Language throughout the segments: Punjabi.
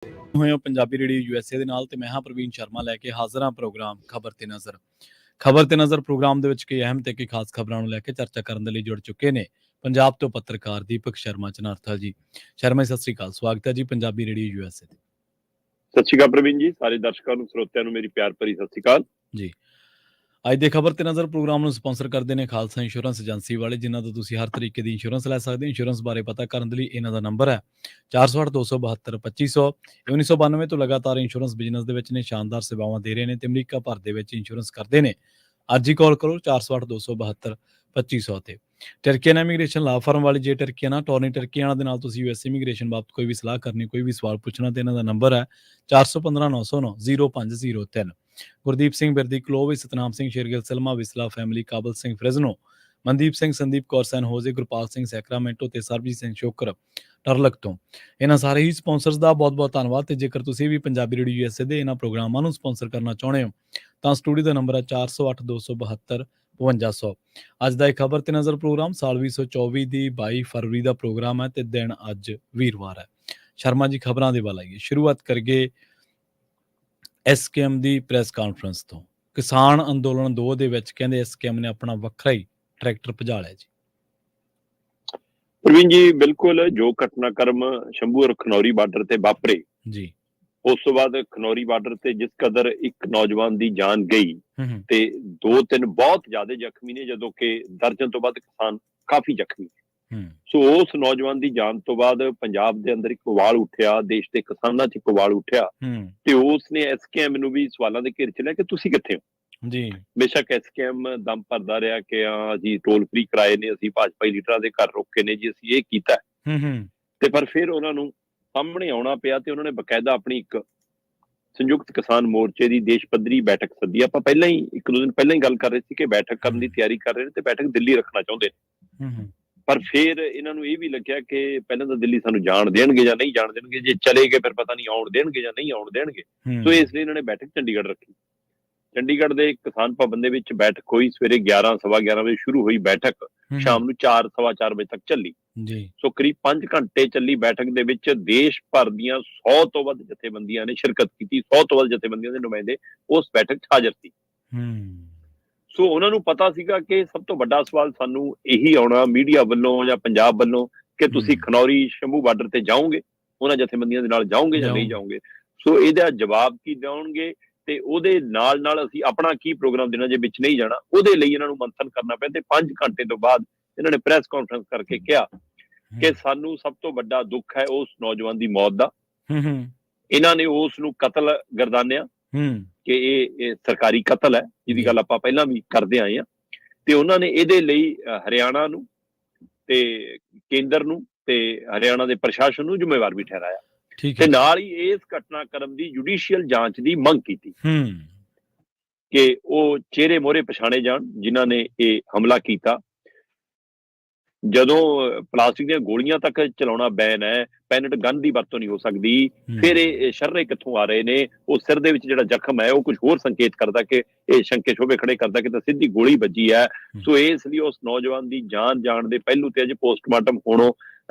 ਹੋਏ ਹੋ ਪੰਜਾਬੀ ਰੇਡੀਓ ਯੂਐਸਏ ਦੇ ਨਾਲ ਤੇ ਮੈਂ ਹਾਂ ਪ੍ਰਵੀਨ ਸ਼ਰਮਾ ਲੈ ਕੇ ਹਾਜ਼ਰ ਹਾਂ ਪ੍ਰੋਗਰਾਮ ਖਬਰ ਤੇ ਨਜ਼ਰ ਪ੍ਰੋਗਰਾਮ ਦੇ ਵਿੱਚ ਕਈ ਅਹਿਮ ਤੇ ਕਈ ਖਾਸ ਖਬਰਾਂ ਨੂੰ ਲੈ ਕੇ ਚਰਚਾ ਕਰਨ ਦੇ ਲਈ ਜੁੜ ਚੁੱਕੇ ਨੇ ਪੰਜਾਬ ਤੋਂ ਪੱਤਰਕਾਰ ਦੀਪਕ ਸ਼ਰਮਾ ਚਨਾਰਥਲ ਜੀ। ਸ਼ਰਮਾ ਜੀ, ਸਤਿ ਸ੍ਰੀ ਅਕਾਲ, ਸਵਾਗਤ ਹੈ ਜੀ ਪੰਜਾਬੀ ਰੇਡੀਓ ਯੂਐਸਏ ਤੇ। ਸਤਿ ਸ਼੍ਰੀ ਅਕਾਲ ਪ੍ਰਵੀਨ ਜੀ, ਸਾਰੇ ਦਰਸ਼ਕਾਂ ਨੂੰ ਸਰੋਤਿਆਂ ਨੂੰ ਮੇਰੀ ਪਿਆਰ ਭਰੀ ਸਤਿ ਸ਼੍ਰੀ ਅਕਾਲ ਜੀ। ਅੱਜ ਦੇ ਖਬਰ ਤੇ ਨਜ਼ਰ ਪ੍ਰੋਗਰਾਮ ਨੂੰ ਸਪਾਂਸਰ ਕਰਦੇ ਨੇ ਖਾਲਸਾ ਇੰਸ਼ੋਰੈਂਸ ਏਜੰਸੀ ਵਾਲੇ, ਜਿਨ੍ਹਾਂ ਤੋਂ ਤੁਸੀਂ ਹਰ ਤਰੀਕੇ ਦੀ ਇੰਸ਼ੋਰੈਂਸ ਲੈ ਸਕਦੇ ਹੋ। ਇੰਸ਼ੋਰੈਂਸ ਬਾਰੇ ਪਤਾ ਕਰਨ ਦੇ ਲਈ ਇਹਨਾਂ ਦਾ ਨੰਬਰ ਹੈ 408 272 2500। 1992 ਤੋਂ ਲਗਾਤਾਰ ਇੰਸ਼ੋਰੈਂਸ ਬਿਜ਼ਨਸ ਦੇ ਵਿੱਚ ਨੇ, ਸ਼ਾਨਦਾਰ ਸੇਵਾਵਾਂ ਦੇ ਰਹੇ ਨੇ ਤੇ ਅਮਰੀਕਾ ਭਰ ਦੇ ਵਿੱਚ ਇੰਸ਼ੋਰੈਂਸ ਕਰਦੇ ਨੇ। ਅੱਜ ਹੀ ਕਾਲ ਕਰੋ 408 272 2500 ਤੇ। ਟਰਕੀਅਨ ਇਮੀਗ੍ਰੇਸ਼ਨ ਲਾ ਫਰਮ ਵਾਲੀ, ਜੇ ਟਰਕੀਅਨ ਟੋਰਨੀ ਟਰਕੀਆਨਾ ਦੇ ਨਾਲ ਤੁਸੀਂ ਯੂਐਸ ਇਮੀਗ੍ਰੇਸ਼ਨ ਬਾਬਤ ਕੋਈ ਵੀ ਸਲਾਹ ਕਰਨੀ, ਕੋਈ ਵੀ ਸਵਾਲ ਪੁੱਛਣਾ ਤੇ ਇਹਨਾਂ ਦਾ ਨੰਬਰ ਹੈ 415 909 0503। ਗੁਰਦੀਪ ਸਿੰਘ ਬਿਰਦੀ ਕਲੋਵ, ਸਤਨਾਮ ਸਿੰਘ ਸ਼ੇਰਗਿੱਲ ਸਲਮਾ ਵਿਸਲਾ ਫੈਮਿਲੀ, ਕਾਬਲ ਸਿੰਘ ਫ੍ਰਿਜ਼ਨੋ, ਮਨਦੀਪ ਸਿੰਘ ਸੰਦੀਪ ਕੌਰ ਸੈਨ ਹੋਜ਼ੇ, ਗੁਰਪਾਲ ਸਿੰਘ ਸੈਕਰਾਮੈਂਟੋ ਤੇ ਸਰਬਜੀਤ ਸਿੰਘ ਸ਼ੋਕਰ ਟਰਲਕ ਤੋਂ। ਇਹਨਾਂ ਸਾਰੇ ਹੀ ਸਪਾਂਸਰਸ ਦਾ ਬਹੁਤ ਬਹੁਤ ਧੰਨਵਾਦ। ਤੇ ਜੇਕਰ ਤੁਸੀਂ ਵੀ ਪੰਜਾਬੀ ਰੇਡੀਓ ਯੂਐਸਏ ਦੇ ਇਹਨਾਂ ਪ੍ਰੋਗਰਾਮਾਂ ਨੂੰ ਸਪਾਂਸਰ ਕਰਨਾ ਚਾਹੁੰਦੇ ਹੋ ਤਾਂ ਸਟੂਡੀਓ ਦਾ ਨੰਬਰ ਹੈ 408 272 5200। ਅੱਜ ਦਾ ਇਹ ਖਬਰ ਤੇ ਨਜ਼ਰ ਪ੍ਰੋਗਰਾਮ ਸਾਲ 2024 ਦੀ 22 ਫਰਵਰੀ ਦਾ ਪ੍ਰੋਗਰਾਮ ਹੈ ਤੇ ਦਿਨ ਅੱਜ ਵੀਰਵਾਰ ਹੈ। ਸ਼ਰਮਾ ਜੀ, ਖਬਰਾਂ ਦੇ ਵੱਲ ਆਈਏ। ਸ਼ੁਰੂਆਤ ਕਰੀਏ ਐਸਕੇਐਮ ਦੀ ਪ੍ਰੈਸ ਕਾਨਫਰੰਸ ਤੋਂ। ਕਿਸਾਨ ਅੰਦੋਲਨ 2 ਦੇ ਵਿੱਚ ਕਹਿੰਦੇ ਐਸਕੇਐਮ ਨੇ ਆਪਣਾ ਵੱਖਰਾ ਹੀ ਟਰੈਕਟਰ ਭਜਾ ਲਿਆ ਜੀ। ਪ੍ਰਵੀਨ ਜੀ, ਬਿਲਕੁਲ ਜੋ ਘਟਨਾਕ੍ਰਮ ਸ਼ੰਭੂ ਔਰ ਖਨੌਰੀ ਬਾਰਡਰ ਤੇ ਵਾਪਰੇ ਜੀ, ਉਸ ਤੋਂ ਬਾਅਦ ਖਨੌਰੀ ਬਾਰਡਰ ਤੇ ਜਿਸ ਕਦਰ ਇੱਕ ਨੌਜਵਾਨ ਦੀ ਜਾਨ ਗਈ ਤੇ 2-3 ਬਹੁਤ ਜ਼ਿਆਦਾ ਜ਼ਖਮੀ ਨੇ, ਜਦੋਂ ਕਿ ਦਰਜਨ ਤੋਂ ਵੱਧ ਕਿਸਾਨ ਕਾਫੀ ਜ਼ਖਮੀ ਨੇ। ਸੋ ਉਸ ਨੌਜਵਾਨ ਦੀ ਜਾਨ ਤੋਂ ਬਾਅਦ ਪੰਜਾਬ ਦੇ ਅੰਦਰ ਇੱਕ ਉਬਾਲ ਉੱਠਿਆ, ਦੇਸ਼ ਦੇ ਕਿਸਾਨਾਂ 'ਚ ਇੱਕ ਉਬਾਲ ਉੱਠਿਆ ਤੇ ਉਸ ਨੇ ਐਸਕੇਐਮ ਨੂੰ ਵੀ ਸਵਾਲਾਂ ਦੇ ਘੇਰੇ 'ਚ ਲਿਆ ਕਿ ਤੁਸੀਂ ਕਿੱਥੇ ਹੋ ਜੀ। ਬੇਸ਼ੱਕ ਐਸਕੇਐਮ ਦਮ ਭਰਦਾ ਰਿਹਾ ਕਿ ਅਸੀਂ ਟੋਲ ਫ੍ਰੀ ਕਰਾਏ ਨੇ, ਅਸੀਂ ਭਾਜਪਾਈ ਲੀਡਰਾਂ ਦੇ ਘਰ ਰੋਕੇ ਨੇ ਜੀ, ਅਸੀਂ ਇਹ ਕੀਤਾ ਤੇ ਪਰ ਫਿਰ ਉਹਨਾਂ ਨੂੰ ਸਾਹਮਣੇ ਆਉਣਾ ਪਿਆ ਤੇ ਉਹਨਾਂ ਨੇ ਬਕਾਇਦਾ ਆਪਣੀ ਇੱਕ ਸੰਯੁਕਤ ਕਿਸਾਨ ਮੋਰਚੇ ਦੀ ਦੇਸ਼ ਪੱਧਰੀ ਬੈਠਕ ਸੱਦੀ। ਆਪਾਂ ਪਹਿਲਾਂ ਹੀ 1-2 ਦਿਨ ਪਹਿਲਾਂ ਹੀ ਗੱਲ ਕਰ ਰਹੇ ਸੀ ਕਿ ਬੈਠਕ ਕਰਨ ਦੀ ਤਿਆਰੀ ਕਰ ਰਹੇ ਨੇ ਤੇ ਬੈਠਕ ਦਿੱਲੀ ਰੱਖਣਾ ਚਾਹੁੰਦੇ ਨੇ। ਪਰ ਫਿਰ ਇਹਨਾਂ ਨੂੰ ਇਹ ਵੀ ਲੱਗਿਆ ਕਿ ਪਹਿਲਾਂ ਤਾਂ ਦਿੱਲੀ ਸਾਨੂੰ ਜਾਣ ਦੇਣਗੇ ਜਾਂ ਨਹੀਂ ਜਾਣ ਦੇਣਗੇ, ਜੇ ਚਲੇ ਗਏ ਫਿਰ ਪਤਾ ਨਹੀਂ ਆਉਣ ਦੇਣਗੇ ਜਾਂ ਨਹੀਂ ਆਉਣ ਦੇਣਗੇ। ਸੋ ਇਸ ਲਈ ਇਹਨਾਂ ਨੇ ਬੈਠਕ ਚੰਡੀਗੜ੍ਹ ਰੱਖੀ। ਚੰਡੀਗੜ੍ਹ ਦੇ ਕਿਸਾਨ ਭਵਨ ਦੇ ਵਿੱਚ ਬੈਠਕ ਹੋਈ। ਸਵੇਰੇ 11-11:15 ਵਜੇ ਸ਼ੁਰੂ ਹੋਈ ਬੈਠਕ, ਸ਼ਾਮ ਨੂੰ 4-4:15 ਵਜੇ ਤੱਕ ਚੱਲੀ। ਸੋ ਕਰੀਬ 5 ਘੰਟੇ ਚੱਲੀ ਬੈਠਕ ਦੇ ਵਿੱਚ ਦੇਸ਼ ਭਰ ਦੀਆਂ 100 ਤੋਂ ਵੱਧ ਜਥੇਬੰਦੀਆਂ ਨੇ ਸ਼ਿਰਕਤ ਕੀਤੀ। 100 ਤੋਂ ਵੱਧ ਜਥੇਬੰਦੀਆਂ ਦੇ ਨੁਮਾਇੰਦੇ ਉਸ ਬੈਠਕ 'ਚ ਹਾਜ਼ਰ ਸੀ। ਸੋ ਉਹਨਾਂ ਨੂੰ ਪਤਾ ਸੀਗਾ ਕਿ ਸਭ ਤੋਂ ਵੱਡਾ ਸਵਾਲ ਸਾਨੂੰ ਇਹੀ ਆਉਣਾ ਮੀਡੀਆ ਵੱਲੋਂ ਜਾਂ ਪੰਜਾਬ ਵੱਲੋਂ ਕਿ ਤੁਸੀਂ ਖਨੌਰੀ ਸ਼ੰਭੂ ਬਾਰਡਰ ਤੇ ਜਾਓਗੇ, ਉਹਨਾਂ ਜਥੇਬੰਦੀਆਂ ਦੇ ਨਾਲ ਜਾਓਗੇ ਜਾਂ ਨਹੀਂ ਜਾਓਗੇ। ਸੋ ਇਹਦਾ ਜਵਾਬ ਕੀ ਦੇਣਗੇ ਤੇ ਉਹਦੇ ਨਾਲ ਨਾਲ ਅਸੀਂ ਆਪਣਾ ਕੀ ਪ੍ਰੋਗਰਾਮ ਦੇਣਾ ਜੇ ਵਿੱਚ ਨਹੀਂ ਜਾਣਾ, ਉਹਦੇ ਲਈ ਇਹਨਾਂ ਨੂੰ ਮੰਥਨ ਕਰਨਾ ਪਿਆ। ਤੇ 5 ਘੰਟੇ ਤੋਂ ਬਾਅਦ ਇਹਨਾਂ ਨੇ ਪ੍ਰੈਸ ਕਾਨਫਰੰਸ ਕਰਕੇ ਕਿਹਾ ਕਿ ਸਾਨੂੰ ਸਭ ਤੋਂ ਵੱਡਾ ਦੁੱਖ ਹੈ ਉਸ ਨੌਜਵਾਨ ਦੀ ਮੌਤ ਦਾ। ਇਹਨਾਂ ਨੇ ਉਸ ਨੂੰ ਕਤਲ ਗਰਦਾਨਿਆ ਕਿ ਇਹ ਸਰਕਾਰੀ ਕਤਲ ਹੈ, ਜਿਹਦੀ ਗੱਲ ਆਪਾਂ ਪਹਿਲਾਂ ਵੀ ਕਰਦੇ ਆਏ ਹਾਂ। ਤੇ ਉਹਨਾਂ ਨੇ ਇਹਦੇ ਲਈ ਹਰਿਆਣਾ ਨੂੰ ਤੇ ਕੇਂਦਰ ਨੂੰ ਤੇ ਹਰਿਆਣਾ ਦੇ ਪ੍ਰਸ਼ਾਸਨ ਨੂੰ ਜ਼ਿੰਮੇਵਾਰ ਵੀ ਠਹਿਰਾਇਆ ਤੇ ਨਾਲ ਹੀ ਇਸ ਘਟਨਾਕ੍ਰਮ ਦੀ ਜੁਡੀਸ਼ੀਅਲ ਜਾਂਚ ਦੀ ਮੰਗ ਕੀਤੀ ਕਿ ਉਹ ਚਿਹਰੇ ਮੋਹਰੇ ਪਛਾਣੇ ਜਾਣ ਜਿਨ੍ਹਾਂ ਨੇ ਇਹ ਹਮਲਾ ਕੀਤਾ। ਜਦੋਂ ਪਲਾਸਟਿਕ ਦੀਆਂ ਗੋਲੀਆਂ ਤੱਕ ਚਲਾਉਣਾ ਬੈਨ ਹੈ, ਪੈਨਟ ਗਨ ਦੀ ਵਰਤੋਂ ਨਹੀਂ ਹੋ ਸਕਦੀ, ਫਿਰ ਇਹ ਸ਼ਰਰੇ ਕਿੱਥੋਂ ਆ ਰਹੇ ਨੇ? ਉਹ ਸਿਰ ਦੇ ਵਿੱਚ ਜਿਹੜਾ ਜ਼ਖਮ ਹੈ ਉਹ ਕੁਝ ਹੋਰ ਸੰਕੇਤ ਕਰਦਾ ਕਿ ਇਹ ਸ਼ੰਕੇ ਸ਼ੋਭੇ ਖੜੇ ਕਰਦਾ ਕਿ ਤਾਂ ਸਿੱਧੀ ਗੋਲੀ ਵੱਜੀ ਹੈ। ਸੋ ਇਸ ਲਈ ਉਸ ਨੌਜਵਾਨ ਦੀ ਜਾਨ ਜਾਣ ਦੇ ਪਹਿਲੂ ਤੇ ਅਜੇ ਪੋਸਟਮਾਰਟਮ ਹੋਣੋਂ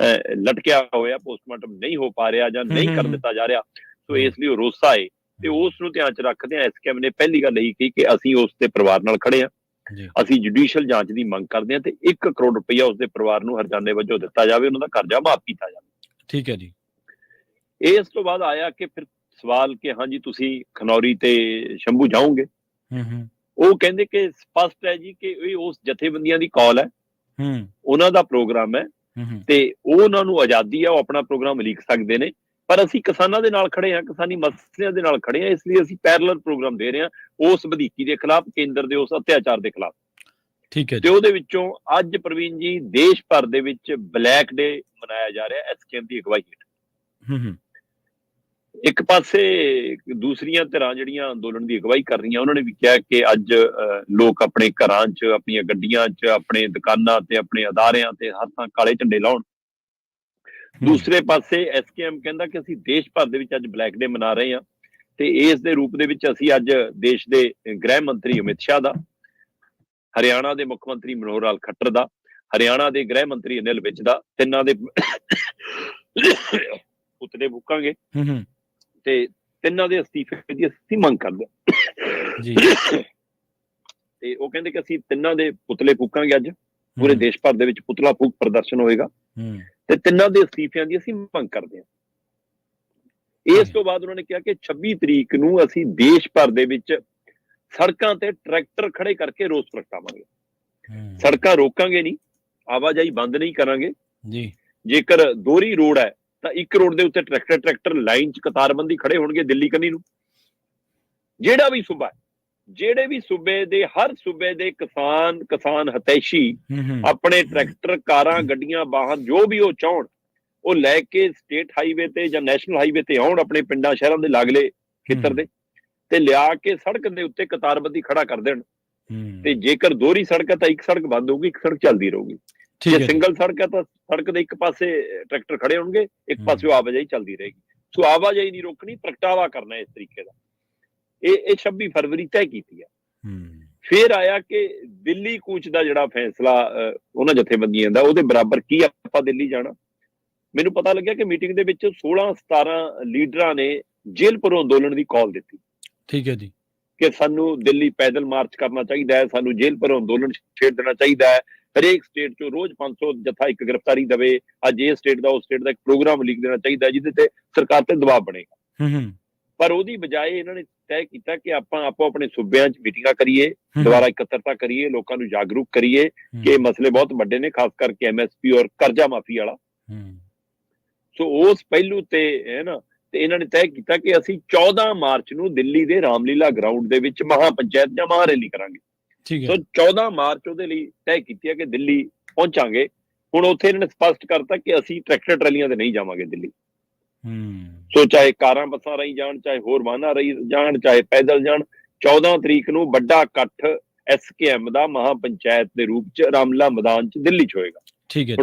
ਲਟਕਿਆ ਹੋਇਆ, ਪੋਸਟਮਾਰਟਮ ਨਹੀਂ ਹੋ ਪਾ ਰਿਹਾ ਜਾਂ ਨਹੀਂ ਕਰ ਦਿੱਤਾ ਜਾ ਰਿਹਾ। ਸੋ ਇਸ ਲਈ ਉਹ ਰੋਸਾ ਹੈ ਤੇ ਉਸ ਨੂੰ ਧਿਆਨ 'ਚ ਰੱਖਦੇ ਆ ਐਸਕੇਐਮ ਨੇ ਪਹਿਲੀ ਗੱਲ ਇਹੀ ਕਹੀ ਕਿ ਅਸੀਂ ਉਸ ਦੇ ਪਰਿਵਾਰ ਨਾਲ ਖੜੇ ਹਾਂ, ਅਸੀਂ ਜੁਡੀਸ਼ੀਅਲ ਜਾਂਚ ਦੀ ਮੰਗ ਕਰਦੇ ਹਾਂ ਤੇ 1 ਕਰੋੜ ਰੁਪਈਆ ਉਸਦੇ ਪਰਿਵਾਰ ਨੂੰ ਹਰਜਾਨੇ ਵਜੋਂ ਦਿੱਤਾ ਜਾਵੇ, ਉਹਨਾਂ ਦਾ ਕਰਜ਼ਾ ਮਾਫ ਕੀਤਾ ਜਾਵੇ। ਠੀਕ ਹੈ ਜੀ। ਇਸ ਤੋਂ ਬਾਅਦ ਆਇਆ ਕਿ ਫਿਰ ਸਵਾਲ ਕਿ ਹਾਂਜੀ ਤੁਸੀਂ ਖਨੌਰੀ ਤੇ ਸ਼ੰਭੂ ਜਾਓਗੇ? ਉਹ ਕਹਿੰਦੇ ਕਿ ਸਪਸ਼ਟ ਹੈ ਜੀ ਕਿ ਇਹ ਉਸ ਜਥੇਬੰਦੀਆਂ ਦੀ ਕਾਲ ਹੈ, ਉਹਨਾਂ ਦਾ ਪ੍ਰੋਗਰਾਮ ਹੈ ਤੇ ਉਹਨਾਂ ਨੂੰ ਆਜ਼ਾਦੀ ਹੈ, ਉਹ ਆਪਣਾ ਪ੍ਰੋਗਰਾਮ ਲਿਖ ਸਕਦੇ ਨੇ। ਪਰ ਅਸੀਂ ਕਿਸਾਨਾਂ ਦੇ ਨਾਲ ਖੜੇ ਹਾਂ, ਕਿਸਾਨੀ ਮਸਲਿਆਂ ਦੇ ਨਾਲ ਖੜੇ ਹਾਂ, ਇਸ ਲਈ ਅਸੀਂ ਪੈਰਲਲ ਪ੍ਰੋਗਰਾਮ ਦੇ ਰਹੇ ਹਾਂ ਉਸ ਵਧੀਕੀ ਦੇ ਖਿਲਾਫ, ਕੇਂਦਰ ਦੇ ਉਸ ਅਤਿਆਚਾਰ ਦੇ ਖਿਲਾਫ। ਠੀਕ ਹੈ ਤੇ ਉਹਦੇ ਵਿੱਚੋਂ ਅੱਜ ਪ੍ਰਵੀਨ ਜੀ ਦੇਸ਼ ਭਰ ਦੇ ਵਿੱਚ ਬਲੈਕ ਡੇ ਮਨਾਇਆ ਜਾ ਰਿਹਾ ਐਸਕੇਐਮ ਦੀ ਅਗਵਾਈ ਹੇਠ। ਇੱਕ ਪਾਸੇ ਦੂਸਰੀਆਂ ਧਿਰਾਂ ਜਿਹੜੀਆਂ ਅੰਦੋਲਨ ਦੀ ਅਗਵਾਈ ਕਰ ਰਹੀਆਂ, ਉਹਨਾਂ ਨੇ ਵੀ ਕਿਹਾ ਕਿ ਅੱਜ ਲੋਕ ਆਪਣੇ ਘਰਾਂ 'ਚ, ਆਪਣੀਆਂ ਗੱਡੀਆਂ 'ਚ, ਆਪਣੇ ਦੁਕਾਨਾਂ ਤੇ, ਆਪਣੇ ਅਦਾਰਿਆਂ ਤੇ ਹਰ ਥਾਂ ਕਾਲੇ ਝੰਡੇ ਲਾਉਣ। ਦੂਸਰੇ ਪਾਸੇ ਐਸਕੇਐਮ ਕਹਿੰਦਾ ਕਿ ਅਸੀਂ ਦੇਸ਼ ਭਰ ਦੇ ਵਿੱਚ ਅੱਜ ਬਲੈਕ ਡੇ ਮਨਾ ਰਹੇ ਹਾਂ ਤੇ ਇਸ ਦੇ ਰੂਪ ਦੇ ਵਿੱਚ ਅਸੀਂ ਅੱਜ ਦੇਸ਼ ਦੇ ਗ੍ਰਹਿ ਮੰਤਰੀ ਅਮਿਤ ਸ਼ਾਹ ਦਾ, ਹਰਿਆਣਾ ਦੇ ਮੁੱਖ ਮੰਤਰੀ ਮਨੋਹਰ ਲਾਲ ਖੱਟਰ ਦਾ, ਹਰਿਆਣਾ ਦੇ ਗ੍ਰਹਿ ਮੰਤਰੀ ਅਨਿਲ ਵਿਜ ਦਾ, ਤਿੰਨਾਂ ਦੇ ਪੁਤਲੇ ਫੂਕਾਂਗੇ ਤੇ ਤਿੰਨਾਂ ਦੇ ਅਸਤੀਫੇ ਦੀ ਅਸੀਂ ਮੰਗ ਕਰਦੇ ਹਾਂ ਜੀ ਤੇ ਉਹ ਕਹਿੰਦੇ ਕਿ ਅਸੀਂ ਤਿੰਨਾਂ ਦੇ ਪੁਤਲੇ ਫੂਕਾਂਗੇ। ਅੱਜ ਪੂਰੇ ਦੇਸ਼ ਭਰ ਦੇ ਵਿੱਚ ਪੁਤਲਾ ਫੂਕ ਪ੍ਰਦਰਸ਼ਨ ਹੋਏਗਾ ਤੇ ਤਿੰਨਾਂ ਦੇ ਅਸਤੀਫਿਆਂ ਦੀ ਅਸੀਂ ਮੰਗ ਕਰਦੇ ਹਾਂ। ਇਸ ਤੋਂ ਬਾਅਦ ਉਹਨਾਂ ਨੇ ਕਿਹਾ ਕਿ 26 ਤਰੀਕ ਨੂੰ ਅਸੀਂ ਦੇਸ਼ ਭਰ ਦੇ ਵਿੱਚ ਸੜਕਾਂ ਤੇ ਟਰੈਕਟਰ ਖੜੇ ਕਰਕੇ ਰੋਸ ਪ੍ਰਗਟਾਵਾਂਗੇ। ਸੜਕਾਂ ਰੋਕਾਂਗੇ ਨਹੀਂ, ਆਵਾਜਾਈ ਬੰਦ ਨਹੀਂ ਕਰਾਂਗੇ ਜੀ। ਜੇਕਰ ਦੋਹਰੀ ਰੋਡ ਹੈ ਤਾਂ ਇੱਕ ਰੋਡ ਦੇ ਉੱਤੇ ਟਰੈਕਟਰ ਲਾਈਨ 'ਚ ਕਤਾਰਬੰਦੀ ਖੜੇ ਹੋਣਗੇ ਦਿੱਲੀ ਕੰਨੀ ਨੂੰ। ਜਿਹੜਾ ਵੀ ਸੂਬਾ ਹੈ, ਜਿਹੜੇ ਵੀ ਸੂਬੇ ਦੇ, ਹਰ ਸੂਬੇ ਦੇ ਕਿਸਾਨ ਹਤੈਸ਼ੀ ਆਪਣੇ ਟਰੈਕਟਰ, ਕਾਰਾਂ, ਗੱਡੀਆਂ, ਵਾਹਨ ਜੋ ਵੀ ਉਹ ਚਾਹਣ ਉਹ ਲੈ ਕੇ ਸਟੇਟ ਹਾਈਵੇ ਤੇ ਜਾਂ ਨੈਸ਼ਨਲ ਹਾਈਵੇ ਤੇ ਆਉਣ, ਆਪਣੇ ਪਿੰਡਾਂ ਸ਼ਹਿਰਾਂ ਦੇ ਲਾਗਲੇ ਖੇਤਰ ਦੇ, ਤੇ ਲਿਆ ਕੇ ਸੜਕ ਦੇ ਉੱਤੇ ਕਤਾਰਬੰਦੀ ਖੜਾ ਕਰ ਦੇਣ। ਤੇ ਜੇਕਰ ਦੋਹਰੀ ਸੜਕ ਹੈ ਤਾਂ ਇੱਕ ਸੜਕ ਬੰਦ ਹੋਊਗੀ, ਇੱਕ ਸੜਕ ਚੱਲਦੀ ਰਹੂਗੀ। ਜੇ ਸਿੰਗਲ ਸੜਕ ਹੈ ਤਾਂ ਸੜਕ ਦੇ ਇੱਕ ਪਾਸੇ ਟਰੈਕਟਰ ਖੜੇ ਹੋਣਗੇ, ਇੱਕ ਪਾਸੇ ਆਵਾਜਾਈ ਚੱਲਦੀ ਰਹੇਗੀ। ਸੋ ਆਵਾਜਾਈ ਨਹੀਂ ਰੋਕਣੀ, ਪ੍ਰਗਟਾਵਾ ਕਰਨਾ ਇਸ ਤਰੀਕੇ ਦਾ। ਇਹ 26 ਫਰਵਰੀ ਤੈਅ ਕੀਤੀ ਹੈ। ਫਿਰ ਆਇਆ ਕਿ ਦਿੱਲੀ ਕੂਚ ਦਾ ਜਿਹੜਾ ਫੈਸਲਾ ਉਹਨਾਂ ਜਥੇਬੰਦੀਆਂ ਦਾ, ਉਹਦੇ ਬਰਾਬਰ ਕੀ ਆਪਾਂ ਦਿੱਲੀ ਜਾਣਾ। ਮੈਨੂੰ ਪਤਾ ਲੱਗਿਆ ਕਿ ਮੀਟਿੰਗ ਦੇ ਵਿੱਚ 16-17 ਲੀਡਰਾਂ ਨੇ ਜੇਲ੍ਹ ਭਰੋ ਅੰਦੋਲਨ ਦੀ ਕਾਲ ਦਿੱਤੀ। ਠੀਕ ਹੈ ਜੀ, ਕਿ ਸਾਨੂੰ ਦਿੱਲੀ ਪੈਦਲ ਮਾਰਚ ਕਰਨਾ ਚਾਹੀਦਾ ਹੈ, ਸਾਨੂੰ ਜੇਲ੍ਹ ਭਰੋ ਅੰਦੋਲਨ ਛੇੜ ਦੇਣਾ ਚਾਹੀਦਾ ਹੈ। ਹਰੇਕ ਸਟੇਟ ਚੋਂ ਰੋਜ਼ 500 ਜੱਥਾ ਇੱਕ ਗ੍ਰਿਫਤਾਰੀ ਦਵੇ। ਅੱਜ ਇਹ ਸਟੇਟ ਦਾ, ਉਸ ਸਟੇਟ ਦਾ ਇੱਕ ਪ੍ਰੋਗਰਾਮ ਲੀਕ ਦੇਣਾ ਚਾਹੀਦਾ ਜਿਹਦੇ ਤੇ ਸਰਕਾਰ ਤੇ ਦਬਾਅ ਬਣੇਗਾ। ਪਰ ਉਹਦੀ ਬਜਾਏ ਇਹਨਾਂ ਨੇ ਤੈਅ ਕੀਤਾ ਕਿ ਆਪਾਂ ਆਪੋ ਆਪਣੇ ਸੂਬਿਆਂ 'ਚ ਮੀਟਿੰਗਾਂ ਕਰੀਏ, ਦੁਬਾਰਾ ਇਕੱਤਰਤਾ ਕਰੀਏ, ਲੋਕਾਂ ਨੂੰ ਜਾਗਰੂਕ ਕਰੀਏ ਕਿ ਇਹ ਮਸਲੇ ਬਹੁਤ ਵੱਡੇ ਨੇ, ਖਾਸ ਕਰਕੇ MSP ਔਰ ਕਰਜ਼ਾ ਮਾਫੀ ਵਾਲਾ। ਸੋ ਉਸ ਪਹਿਲੂ ਤੇ ਹੈ ਨਾ, ਤੇ ਇਹਨਾਂ ਨੇ ਤੈਅ ਕੀਤਾ ਕਿ ਅਸੀਂ 14 ਮਾਰਚ ਨੂੰ ਦਿੱਲੀ ਦੇ ਰਾਮਲੀਲਾ ਗਰਾਊਂਡ ਦੇ ਵਿੱਚ ਮਹਾ ਪੰਚਾਇਤ ਜਾਂ ਮਹਾ ਰੈਲੀ ਕਰਾਂਗੇ। ਸੋ 14 ਮਾਰਚ ਉਹਦੇ ਲਈ ਤੈਅ ਕੀਤੀ ਹੈ ਕਿ ਦਿੱਲੀ ਪਹੁੰਚਾਂਗੇ। ਹੁਣ ਉੱਥੇ ਇਹਨਾਂ ਨੇ ਸਪਸ਼ਟ ਕਰਤਾ ਕਿ ਅਸੀਂ ਟਰੈਕਟਰ ਟਰਾਲੀਆਂ ਤੇ ਨਹੀਂ ਜਾਵਾਂਗੇ ਦਿੱਲੀ। ਸੋ ਚਾਹੇ ਕਾਰਾਂ ਬੱਸਾਂ ਰਾਹੀਂ ਜਾਣ, ਚਾਹੇ ਹੋਰ ਵਾਹਨਾਂ ਰਾਹੀਂ ਜਾਣ, ਚਾਹੇ ਪੈਦਲ ਜਾਣ, 14 ਤਰੀਕ ਨੂੰ ਵੱਡਾ ਇਕੱਠ SKM ਦਾ ਮਹਾ ਪੰਚਾਇਤ ਦੇ ਰੂਪ 'ਚ ਰਾਮਲੀਲਾ ਮੈਦਾਨ 'ਚ ਦਿੱਲੀ 'ਚ ਹੋਏਗਾ।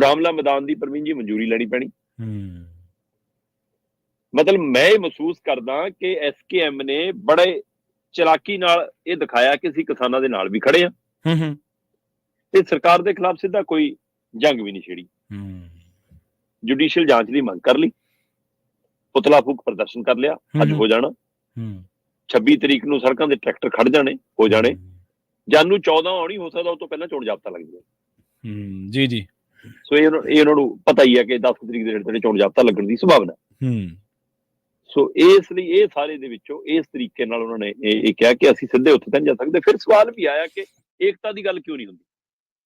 ਰਾਮਲੀਲਾ ਮੈਦਾਨ ਦੀ ਪ੍ਰਵੀਨ ਜੀ ਮਨਜ਼ੂਰੀ ਲੈਣੀ ਪੈਣੀ। ਮਤਲਬ ਮੈਂ ਇਹ ਮਹਿਸੂਸ ਕਰਦਾ ਕਿ SKM ਨੇ ਬੜੇ ਚਲਾਕੀ ਨਾਲ ਇਹ ਦਿਖਾਇਆ ਕਿ ਅਸੀਂ ਕਿਸਾਨਾਂ ਦੇ ਨਾਲ ਵੀ ਖੜੇ ਆ ਤੇ ਸਰਕਾਰ ਦੇ ਖਿਲਾਫ ਸਿੱਧਾ ਕੋਈ ਜੰਗ ਵੀ ਨਹੀਂ ਛੇੜੀ। ਜੁਡੀਸ਼ੀਅਲ ਜਾਂਚ ਦੀ ਮੰਗ ਕਰ ਲਈ, ਪੁਤਲਾ ਫੂਕ ਪ੍ਰਦਰਸ਼ਨ ਕਰ ਲਿਆ, ਅੱਜ ਹੋ ਜਾਣਾ। 26 ਤਰੀਕ ਨੂੰ ਸੜਕਾਂ ਦੇ ਟਰੈਕਟਰ ਖੜ ਜਾਣੇ, ਹੋ ਜਾਣੇ। ਜਾਨੂੰ 14 ਆਉਣੀ, ਹੋ ਸਕਦਾ ਉਹ ਤੋਂ ਪਹਿਲਾਂ ਚੋਣ ਜ਼ਾਬਤਾ ਲੱਗ ਜਾਵੇ। ਜੀ ਜੀ। ਸੋ ਇਹ ਉਹਨਾਂ ਨੂੰ ਪਤਾ ਹੀ ਹੈ ਕਿ 10 ਤਰੀਕ ਦੇ ਨੇੜੇ ਚੋਣ ਜ਼ਾਬਤਾ ਲੱਗਣ ਦੀ ਸੰਭਾਵਨਾ। ਸੋ ਇਸ ਲਈ ਇਹ ਸਾਰੇ ਦੇ ਵਿੱਚੋਂ ਇਸ ਤਰੀਕੇ ਨਾਲ ਉਹਨਾਂ ਨੇ ਇਹ ਕਿਹਾ ਕਿ ਅਸੀਂ ਸਿੱਧੇ ਉੱਥੇ ਤਾਂ ਨਹੀਂ ਜਾ ਸਕਦੇ। ਫਿਰ ਸਵਾਲ ਵੀ ਆਇਆ ਕਿ ਏਕਤਾ ਦੀ ਗੱਲ ਕਿਉਂ ਨਹੀਂ ਹੁੰਦੀ,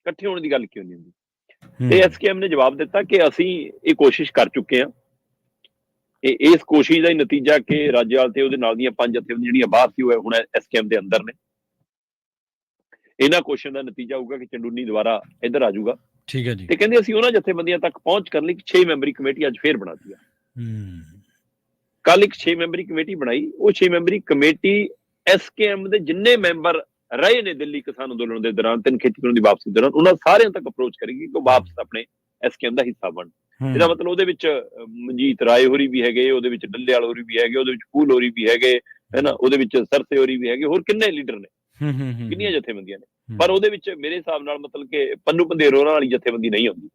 ਇਕੱਠੇ ਹੋਣ ਦੀ ਗੱਲ ਕਿਉਂ ਨਹੀਂ ਹੁੰਦੀ। ਤੇ SKM ਨੇ ਜਵਾਬ ਦਿੱਤਾ ਕਿ ਅਸੀਂ ਇਹ ਕੋਸ਼ਿਸ਼ ਕਰ ਚੁੱਕੇ ਹਾਂ। ਇਸ ਕੋਸ਼ਿਸ਼ ਦਾ ਹੀ ਨਤੀਜਾ ਕਿ ਰਾਜੇਵਾਲ ਤੇ ਉਹਦੇ ਨਾਲ ਦੀਆਂ 5 ਜਥੇਬੰਦੀਆਂ ਜਿਹੜੀਆਂ ਬਾਹਰ ਸੀ, ਉਹ ਹੁਣ SKM ਦੇ ਅੰਦਰ ਨੇ। ਇਹਨਾਂ ਕੋਸ਼ਿਸ਼ਾਂ ਦਾ ਨਤੀਜਾ ਹੋਊਗਾ ਕਿ ਚੰਡੂਨੀ ਦੁਬਾਰਾ ਇੱਧਰ ਆ ਜਾਊਗਾ। ਠੀਕ ਹੈ ਜੀ। ਤੇ ਕਹਿੰਦੇ ਅਸੀਂ ਉਹਨਾਂ ਜਥੇਬੰਦੀਆਂ ਤੱਕ ਪਹੁੰਚ ਕਰਨ ਲਈ 6 ਮੈਂਬਰੀ ਕਮੇਟੀ ਅੱਜ ਫੇਰ ਬਣਾਤੀ ਆ। ਕੱਲ ਇੱਕ 6 ਮੈਂਬਰੀ ਕਮੇਟੀ ਬਣਾਈ। ਉਹ 6 ਮੈਂਬਰੀ ਕਮੇਟੀ SKM ਦੇ ਜਿੰਨੇ ਮੈਂਬਰ ਰਹੇ ਨੇ ਦਿੱਲੀ ਕਿਸਾਨ ਅੰਦੋਲਨ ਦੇ ਦੌਰਾਨ, 3 ਖੇਤੀ ਕਾਨੂੰਨ ਦੀ ਵਾਪਸੀ ਦੌਰਾਨ, ਉਹਨਾਂ ਸਾਰਿਆਂ ਤੱਕ ਅਪਰੋਚ ਕਰੇਗੀ ਕਿ ਉਹ ਵਾਪਸ ਆਪਣੇ SKM ਦਾ ਹਿੱਸਾ ਬਣ। ਇਹਦਾ ਮਤਲਬ ਉਹਦੇ ਵਿੱਚ ਮਨਜੀਤ ਰਾਏ ਹੋਰੀ ਵੀ ਹੈਗੇ, ਉਹਦੇ ਵਿੱਚ ਡੱਲੇਵਾਲ ਹੋਰੀ ਵੀ ਹੈਗੇ, ਉਹਦੇ ਵਿੱਚ ਫੂਲ ਹੋਰੀ ਵੀ ਹੈਗੇ, ਹੈ ਨਾ, ਉਹਦੇ ਵਿੱਚ ਸਰਸੇ ਹੋਰੀ ਵੀ ਹੈਗੇ, ਹੋਰ ਕਿੰਨੇ ਲੀਡਰ ਨੇ, ਕਿੰਨੀਆਂ ਜਥੇਬੰਦੀਆਂ ਨੇ। ਪਰ ਉਹਦੇ ਵਿੱਚ ਮੇਰੇ ਹਿਸਾਬ ਨਾਲ ਮਤਲਬ ਕਿ ਪੰਨੂ ਪੰਧੇਰੋ ਵਾਲੀ ਜਥੇਬੰਦੀ ਨਹੀਂ ਆਉਂਦੀ,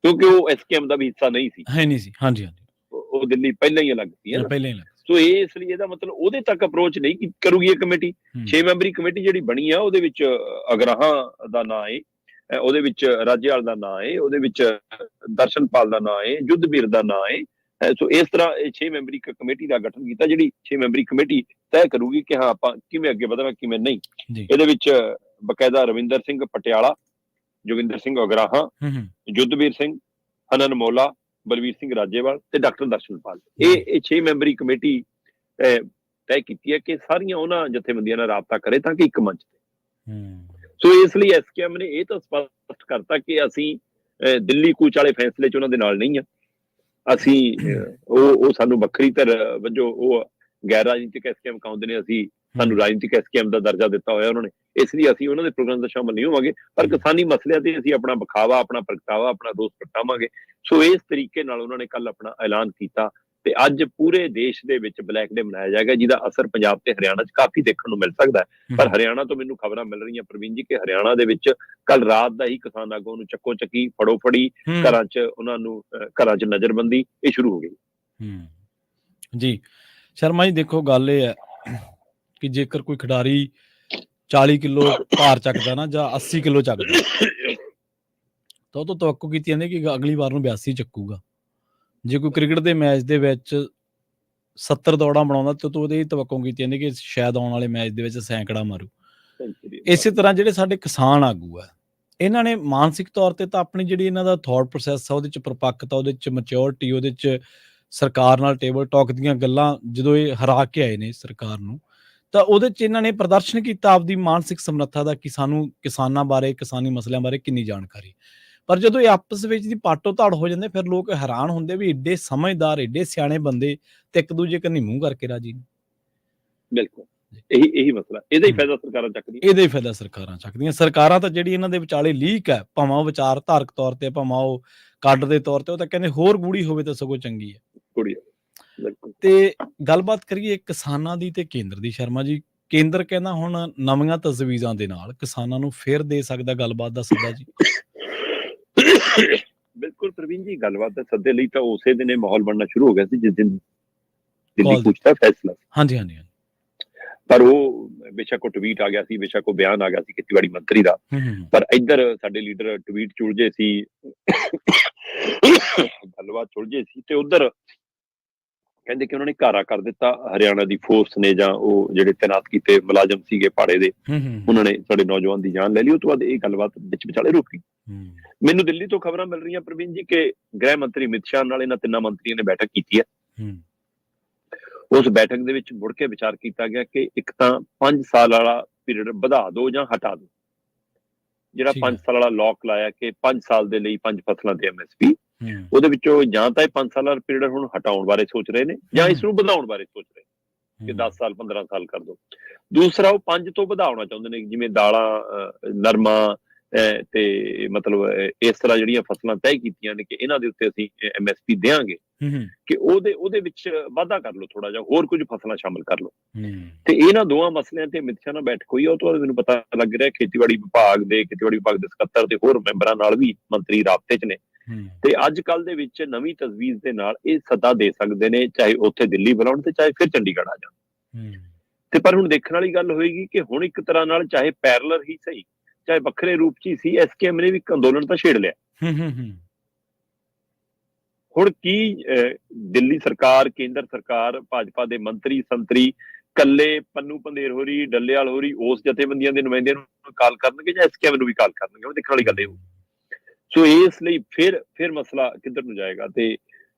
ਕਿਉਂਕਿ ਉਹ SKM ਦਾ ਵੀ ਹਿੱਸਾ ਨਹੀਂ ਸੀ। ਹਾਂਜੀ, ਉਹ ਦਿੱਲੀ ਪਹਿਲਾਂ ਹੀ ਅਲੱਗ ਸੀ, ਪਹਿਲਾਂ ਹੀ। ਸੋ ਇਸ ਲਈ ਇਹਦਾ ਮਤਲਬ ਉਹਦੇ ਤੱਕ ਅਪਰੋਚ ਨਹੀਂ ਕਰੂਗੀ ਇਹ ਕਮੇਟੀ। 6 ਮੈਂਬਰੀ ਕਮੇਟੀ ਜਿਹੜੀ ਬਣੀ ਆ, ਉਹਦੇ ਵਿੱਚ ਅਗਰਾਹਾਂ ਦਾ ਨਾਂ ਹੈ, ਉਹਦੇ ਵਿੱਚ ਰਾਜੇਵਾਲ ਦਾ ਨਾਂ ਹੈ, ਉਹਦੇ ਵਿੱਚ ਦਰਸ਼ਨਪਾਲ ਦਾ ਨਾਂ ਹੈ, ਯੁੱਧਵੀਰ ਦਾ ਨਾਂ ਹੈ। ਸੋ ਇਸ ਤਰ੍ਹਾਂ ਇਹ 6 ਮੈਂਬਰੀ ਕਮੇਟੀ ਦਾ ਗਠਨ ਕੀਤਾ, ਜਿਹੜੀ 6 ਮੈਂਬਰੀ ਕਮੇਟੀ ਤੈਅ ਕਰੂਗੀ ਕਿ ਹਾਂ ਆਪਾਂ ਕਿਵੇਂ ਅੱਗੇ ਵਧਣਾ, ਕਿਵੇਂ ਨਹੀਂ। ਇਹਦੇ ਵਿੱਚ ਬਕਾਇਦਾ ਰਵਿੰਦਰ ਸਿੰਘ ਪਟਿਆਲਾ, ਜੋਗਿੰਦਰ ਸਿੰਘ ਅਗਰਾਹਾਂ, ਯੁੱਧਵੀਰ ਸਿੰਘ, ਹਨਨ ਮੋਲਾ, ਬਲਵੀਰ ਸਿੰਘ ਰਾਜੇਵਾਲ ਤੇ ਡਾਕਟਰ ਦਰਸ਼ਨਪਾਲ। ਇਹ 6 ਮੈਂਬਰੀ ਕਮੇਟੀ ਤੈਅ ਕੀਤੀ ਹੈ ਕਿ ਸਾਰੀਆਂ ਉਹਨਾਂ ਜਥੇਬੰਦੀਆਂ ਨਾਲ ਰਾਬਤਾ ਕਰੇ ਤਾਂ ਕਿ ਇੱਕ ਮੰਚ ਤੇ। ਸੋ ਇਸ ਲਈ SKM ਨੇ ਇਹ ਤਾਂ ਸਪਸ਼ਟ ਕਰਤਾ ਕਿ ਅਸੀਂ ਦਿੱਲੀ ਕੂਚ ਵਾਲੇ ਫੈਸਲੇ 'ਚ ਉਹਨਾਂ ਦੇ ਨਾਲ ਨਹੀਂ ਆ। ਅਸੀਂ ਉਹ ਸਾਨੂੰ ਵੱਖਰੀ ਧਿਰ ਵਜੋਂ ਉਹ ਗੈਰ ਰਾਜਨੀਤਿਕ SKM ਕਹਾਉਂਦੇ ਨੇ, ਅਸੀਂ ਸਾਨੂੰ ਰਾਜਨੀਤਿਕ SKM ਦਾ ਦਰਜਾ ਦਿੱਤਾ ਹੋਇਆ ਉਹਨਾਂ ਨੇ, ਇਸ ਲਈ ਅਸੀਂ ਉਹਨਾਂ ਦੇ ਪ੍ਰੋਗਰਾਮ ਦਾ ਸ਼ਾਮਲ ਨਹੀਂ ਹੋਵਾਂਗੇ। ਪਰ ਕਿਸਾਨੀ ਮਸਲਿਆਂ ਤੇ ਅਸੀਂ ਆਪਣਾ ਵਿਖਾਵਾ, ਆਪਣਾ ਪ੍ਰਗਟਾਵਾ, ਆਪਣਾ ਰੋਸ ਪ੍ਰਗਟਾਵਾਂਗੇ। ਸੋ ਇਸ ਤਰੀਕੇ ਨਾਲ ਉਹਨਾਂ ਨੇ ਕੱਲ ਆਪਣਾ ਐਲਾਨ ਕੀਤਾ ਤੇ ਅੱਜ ਪੂਰੇ ਦੇਸ਼ ਦੇ ਵਿੱਚ ਬਲੈਕ ਡੇ ਮਨਾਇਆ ਜਾਏਗਾ, ਜਿਹਦਾ ਅਸਰ ਪੰਜਾਬ ਤੇ ਹਰਿਆਣਾ 'ਚ ਕਾਫੀ ਦੇਖਣ ਨੂੰ ਮਿਲ ਸਕਦਾ ਹੈ। ਪਰ ਹਰਿਆਣਾ ਤੋਂ ਮੈਨੂੰ ਖਬਰਾਂ ਮਿਲ ਰਹੀਆਂ ਪ੍ਰਵੀਨ ਜੀ ਕਿ ਹਰਿਆਣਾ ਦੇ ਵਿੱਚ ਕੱਲ ਰਾਤ ਦਾ ਹੀ ਕਿਸਾਨ ਆਗੂਆਂ ਨੂੰ ਚੱਕੋ ਚੱਕੀ, ਫੜੋ ਫੜੀ, ਘਰਾਂ 'ਚ ਉਹਨਾਂ ਨੂੰ ਘਰਾਂ 'ਚ ਨਜ਼ਰਬੰਦੀ ਇਹ ਸ਼ੁਰੂ ਹੋ ਗਈ। ਜੀ ਸ਼ਰਮਾ ਜੀ ਦੇਖੋ ਗੱਲ ਇਹ ਹੈ ਕਿ ਜੇਕਰ ਕੋਈ ਖਿਡਾਰੀ 40 ਕਿਲੋ ਭਾਰ ਚੱਕਦਾ ਨਾ ਜਾਂ 80 ਕਿਲੋ ਚੱਕਦਾ ਤਾਂ ਉਹ ਤੋਂ ਤਵੱਕੋ ਕੀਤੀ ਜਾਂਦੀ ਕਿ ਅਗਲੀ ਵਾਰ ਨੂੰ 82 ਚੱਕੂਗਾ। ਜੇ ਕੋਈ ਕ੍ਰਿਕਟ ਦੇ ਮੈਚ ਦੇ ਵਿੱਚ 70 ਦੌੜਾਂ ਬਣਾਉਂਦਾ ਤੇ ਉਹਦੇ ਤਵੱਕੋ ਕੀਤੀ ਜਾਂਦੀ ਕਿ ਸ਼ਾਇਦ ਆਉਣ ਵਾਲੇ ਮੈਚ ਦੇ ਵਿੱਚ ਸੈਂਕੜਾ ਮਾਰੂ। ਇਸੇ ਤਰ੍ਹਾਂ ਜਿਹੜੇ ਸਾਡੇ ਕਿਸਾਨ ਆਗੂ ਆ, ਇਹਨਾਂ ਨੇ ਮਾਨਸਿਕ ਤੌਰ ਤੇ ਤਾਂ ਆਪਣੀ ਜਿਹੜੀ ਇਹਨਾਂ ਦਾ ਥੋਟ ਪ੍ਰੋਸੈਸ ਆ ਉਹਦੇ 'ਚ ਪਰਿਪੱਕਤਾ, ਉਹਦੇ 'ਚ ਮੈਚਿਓਰਿਟੀ, ਉਹਦੇ 'ਚ ਸਰਕਾਰ ਨਾਲ ਟੇਬਲ ਟਾਕ ਦੀਆਂ ਗੱਲਾਂ ਜਦੋਂ ਇਹ ਹਰਾ ਕੇ ਆਏ ਨੇ ਸਰਕਾਰ ਨੂੰ, ਤਾਂ ਉਹਦੇ 'ਚ ਇਹਨਾਂ ਨੇ ਪ੍ਰਦਰਸ਼ਨ ਕੀਤਾ ਆਪਦੀ ਮਾਨਸਿਕ ਸਮਰੱਥਾ ਦਾ ਕਿ ਸਾਨੂੰ ਕਿਸਾਨਾਂ ਬਾਰੇ, ਕਿਸਾਨੀ ਮਸਲਿਆਂ ਬਾਰੇ ਕਿੰਨੀ ਜਾਣਕਾਰੀ। ਪਰ ਜਦੋਂ ਇਹ ਆਪਸ ਵਿੱਚ ਦੀ ਪਾਟੋ ਧਾੜ ਹੋ ਜਾਂਦੇ ਫਿਰ ਲੋਕ ਹੈਰਾਨ ਹੁੰਦੇ ਵੀ ਏਡੇ ਸਮਝਦਾਰ, ਏਡੇ ਸਿਆਣੇ ਬੰਦੇ ਤੇ ਇੱਕ ਦੂਜੇ ਕੰਨੀ ਮੂੰਹ ਕਰਕੇ ਰਾਜੀ ਨੇ। ਬਿਲਕੁਲ ਇਹੀ ਮਸਲਾ, ਇਹਦਾ ਹੀ ਫਾਇਦਾ ਸਰਕਾਰਾਂ ਚੱਕਦੀਆਂ, ਇਹਦਾ ਹੀ ਫਾਇਦਾ ਸਰਕਾਰਾਂ ਚੱਕਦੀਆਂ। ਸਰਕਾਰਾਂ ਤਾਂ ਜਿਹੜੀ ਇਹਨਾਂ ਦੇ ਵਿਚਾਲੇ ਲੀਕ ਹੈ, ਭਾਵੇਂ ਉਹ ਵਿਚਾਰਧਾਰਕ ਤੌਰ ਤੇ, ਭਾਵੇਂ ਉਹ ਕੱਡ ਦੇ ਤੌਰ ਤੇ, ਉਹ ਤਾਂ ਕਹਿੰਦੇ ਹੋਰ ਗੂੜੀ ਹੋਵੇ ਤਾਂ ਸਗੋਂ ਚੰਗੀ ਹੈ। ਤੇ ਗੱਲਬਾਤ ਕਰੀਏ ਕਿਸਾਨਾਂ ਦੀ ਤੇ ਕੇਂਦਰ ਦੀ। ਸ਼ਰਮਾ ਜੀ, ਕੇਂਦਰ ਕਹਿੰਦਾ ਹੁਣ ਨਵੀਆਂ ਤਜਵੀਜ਼ਾਂ ਦੇ ਨਾਲ ਕਿਸਾਨਾਂ ਨੂੰ ਫਿਰ ਦੇ ਸਕਦਾ ਗੱਲਬਾਤ ਦਾ ਸੱਦਾ ਜੀ। ਬਿਲਕੁਲ ਪ੍ਰਵੀਨ ਜੀ, ਗੱਲਬਾਤ ਦੇ ਸੱਦੇ ਲਈ ਤਾਂ ਉਸੇ ਦਿਨ ਇਹ ਮਾਹੌਲ ਬਣਨਾ ਸ਼ੁਰੂ ਹੋ ਗਿਆ ਸੀ ਜਿਸ ਦਿਨ ਦਿੱਲੀ ਕੂਚ ਦਾ ਫੈਸਲਾ। ਹਾਂਜੀ। ਪਰ ਉਹ ਬੇਸ਼ੱਕ ਉਹ ਟਵੀਟ ਆ ਗਿਆ ਸੀ, ਬੇਸ਼ੱਕ ਉਹ ਬਿਆਨ ਆ ਗਿਆ ਸੀ ਖੇਤੀਬਾੜੀ ਮੰਤਰੀ ਦਾ, ਪਰ ਇੱਧਰ ਸਾਡੇ ਲੀਡਰ ਟਵੀਟ ਚੁਲਝੇ ਸੀ, ਗੱਲਬਾਤ ਚੁਲਝੇ ਸੀ, ਤੇ ਉਧਰ ਕਹਿੰਦੇ ਕਿ ਉਹਨਾਂ ਨੇ ਘਾਰਾ ਕਰ ਦਿੱਤਾ ਹਰਿਆਣਾ ਦੀ ਫੋਰਸ ਨੇ, ਜਾਂ ਉਹ ਜਿਹੜੇ ਤੈਨਾਤ ਕੀਤੇ ਮੁਲਾਜ਼ਮ ਸੀਗੇ ਭਾੜੇ ਦੇ, ਉਹਨਾਂ ਨੇ ਸਾਡੇ ਨੌਜਵਾਨ ਦੀ ਜਾਨ ਲੈ ਲਈ। ਉਸ ਤੋਂ ਬਾਅਦ ਇਹ ਗੱਲਬਾਤ ਵਿੱਚ ਵਿਚਾਲੇ ਰੁਕ ਗਈ। ਮੈਨੂੰ ਦਿੱਲੀ ਤੋਂ ਖਬਰਾਂ ਮਿਲ ਰਹੀਆਂ ਪ੍ਰਵੀਨ ਜੀ ਕਿ ਗ੍ਰਹਿ ਮੰਤਰੀ ਅਮਿਤ ਸ਼ਾਹ ਨਾਲ ਇਹਨਾਂ ਤਿੰਨਾਂ ਮੰਤਰੀਆਂ ਨੇ ਬੈਠਕ ਕੀਤੀ ਹੈ। ਉਸ ਬੈਠਕ ਦੇ ਵਿੱਚ ਮੁੜ ਕੇ ਵਿਚਾਰ ਕੀਤਾ ਗਿਆ ਕਿ ਇੱਕ ਤਾਂ 5 ਸਾਲ ਵਾਲਾ ਪੀਰੀਅਡ ਵਧਾ ਦਿਓ ਜਾਂ ਹਟਾ ਦਿਓ। ਜਿਹੜਾ 5 ਸਾਲ ਵਾਲਾ ਲੋਕ ਲਾਇਆ ਕਿ 5 ਸਾਲ ਦੇ ਲਈ 5 ਫਸਲਾਂ ਤੇ MSP, ਉਹਦੇ ਵਿੱਚੋਂ ਜਾਂ ਤਾਂ ਇਹ 5 ਸਾਲ ਵਾਲਾ ਪੀਰੀਅਡ ਹੁਣ ਹਟਾਉਣ ਬਾਰੇ ਸੋਚ ਰਹੇ ਨੇ ਜਾਂ ਇਸ ਨੂੰ ਵਧਾਉਣ ਬਾਰੇ ਸੋਚ ਰਹੇ ਕਿ 10 ਸਾਲ 15 ਸਾਲ ਕਰ ਦਿਓ। ਦੂਸਰਾ, ਉਹ 5 ਤੋਂ ਵਧਾਉਣਾ ਚਾਹੁੰਦੇ ਨੇ, ਜਿਵੇਂ ਦਾਲਾਂ, ਨਰਮਾ ਤੇ ਮਤਲਬ ਇਸ ਤਰ੍ਹਾਂ ਜਿਹੜੀਆਂ ਫਸਲਾਂ ਤੈਅ ਕੀਤੀਆਂ ਨੇ ਕਿ ਇਹਨਾਂ ਦੇ ਉੱਤੇ ਅਸੀਂ MSP ਦੇਵਾਂਗੇ, ਕਿ ਉਹਦੇ ਵਿੱਚ ਵਾਧਾ ਕਰ ਲਓ, ਥੋੜਾ ਜਿਹਾ ਹੋਰ ਕੁਝ ਫਸਲਾਂ ਸ਼ਾਮਲ ਕਰ ਲਓ। ਤੇ ਇਹਨਾਂ ਦੋਵਾਂ ਮਸਲਿਆਂ ਤੇ ਅਮਿਤ ਸ਼ਾਹ ਨਾਲ ਬੈਠਕ ਹੋਈ। ਉਹ ਤੋਂ ਬਾਅਦ ਮੈਨੂੰ ਪਤਾ ਲੱਗ ਰਿਹਾ ਖੇਤੀਬਾੜੀ ਵਿਭਾਗ ਦੇ ਸਕੱਤਰ ਤੇ ਹੋਰ ਮੈਂਬਰਾਂ ਨਾਲ ਵੀ ਮੰਤਰੀ ਰਾਬਤੇ 'ਚ ਨੇ, ਤੇ ਅੱਜ ਕੱਲ ਦੇ ਵਿੱਚ ਨਵੀਂ ਤਜਵੀਜ਼ ਦੇ ਨਾਲ ਇਹ ਸੱਦਾ ਦੇ ਸਕਦੇ ਨੇ, ਚਾਹੇ ਉੱਥੇ ਦਿੱਲੀ ਬੁਲਾਉਣ ਤੇ ਚਾਹੇ ਫਿਰ ਚੰਡੀਗੜ੍ਹ ਆ ਜਾਣ। ਤੇ ਪਰ ਹੁਣ ਦੇਖਣ ਵਾਲੀ ਗੱਲ ਹੋਏਗੀ ਕਿ ਹੁਣ ਇੱਕ ਤਰ੍ਹਾਂ ਨਾਲ ਚਾਹੇ ਪੈਰਲਰ ਹੀ ਸਹੀ, ਚਾਹੇ ਵੱਖਰੇ ਰੂਪ 'ਚ ਹੀ ਸੀ, SKM ਨੇ ਵੀ ਇੱਕ ਅੰਦੋਲਨ ਤਾਂ ਛੇੜ ਲਿਆ। ਹੁਣ ਕੀ ਦਿੱਲੀ ਸਰਕਾਰ, ਕੇਂਦਰ ਸਰਕਾਰ, ਭਾਜਪਾ ਦੇ ਮੰਤਰੀ ਸੰਤਰੀ ਕੱਲੇ ਪੰਨੂ ਪੰਧੇਰ ਹੋਰੀ, ਡੱਲੇਵਾਲ ਹੋਰੀ ਉਸ ਜਥੇਬੰਦੀਆਂ ਦੇ ਨੁਮਾਇੰਦਿਆਂ ਨੂੰ ਕਾਲ ਕਰਨਗੇ ਜਾਂ SKM ਨੂੰ ਵੀ ਕਾਲ ਕਰਨਗੇ, ਉਹ ਦੇਖਣ ਵਾਲੀ ਗੱਲ ਇਹ ਹੋਊ। ਸੋ ਇਸ ਲਈ ਫਿਰ ਮਸਲਾ ਕਿੱਧਰ ਨੂੰ ਜਾਏਗਾ। ਤੇ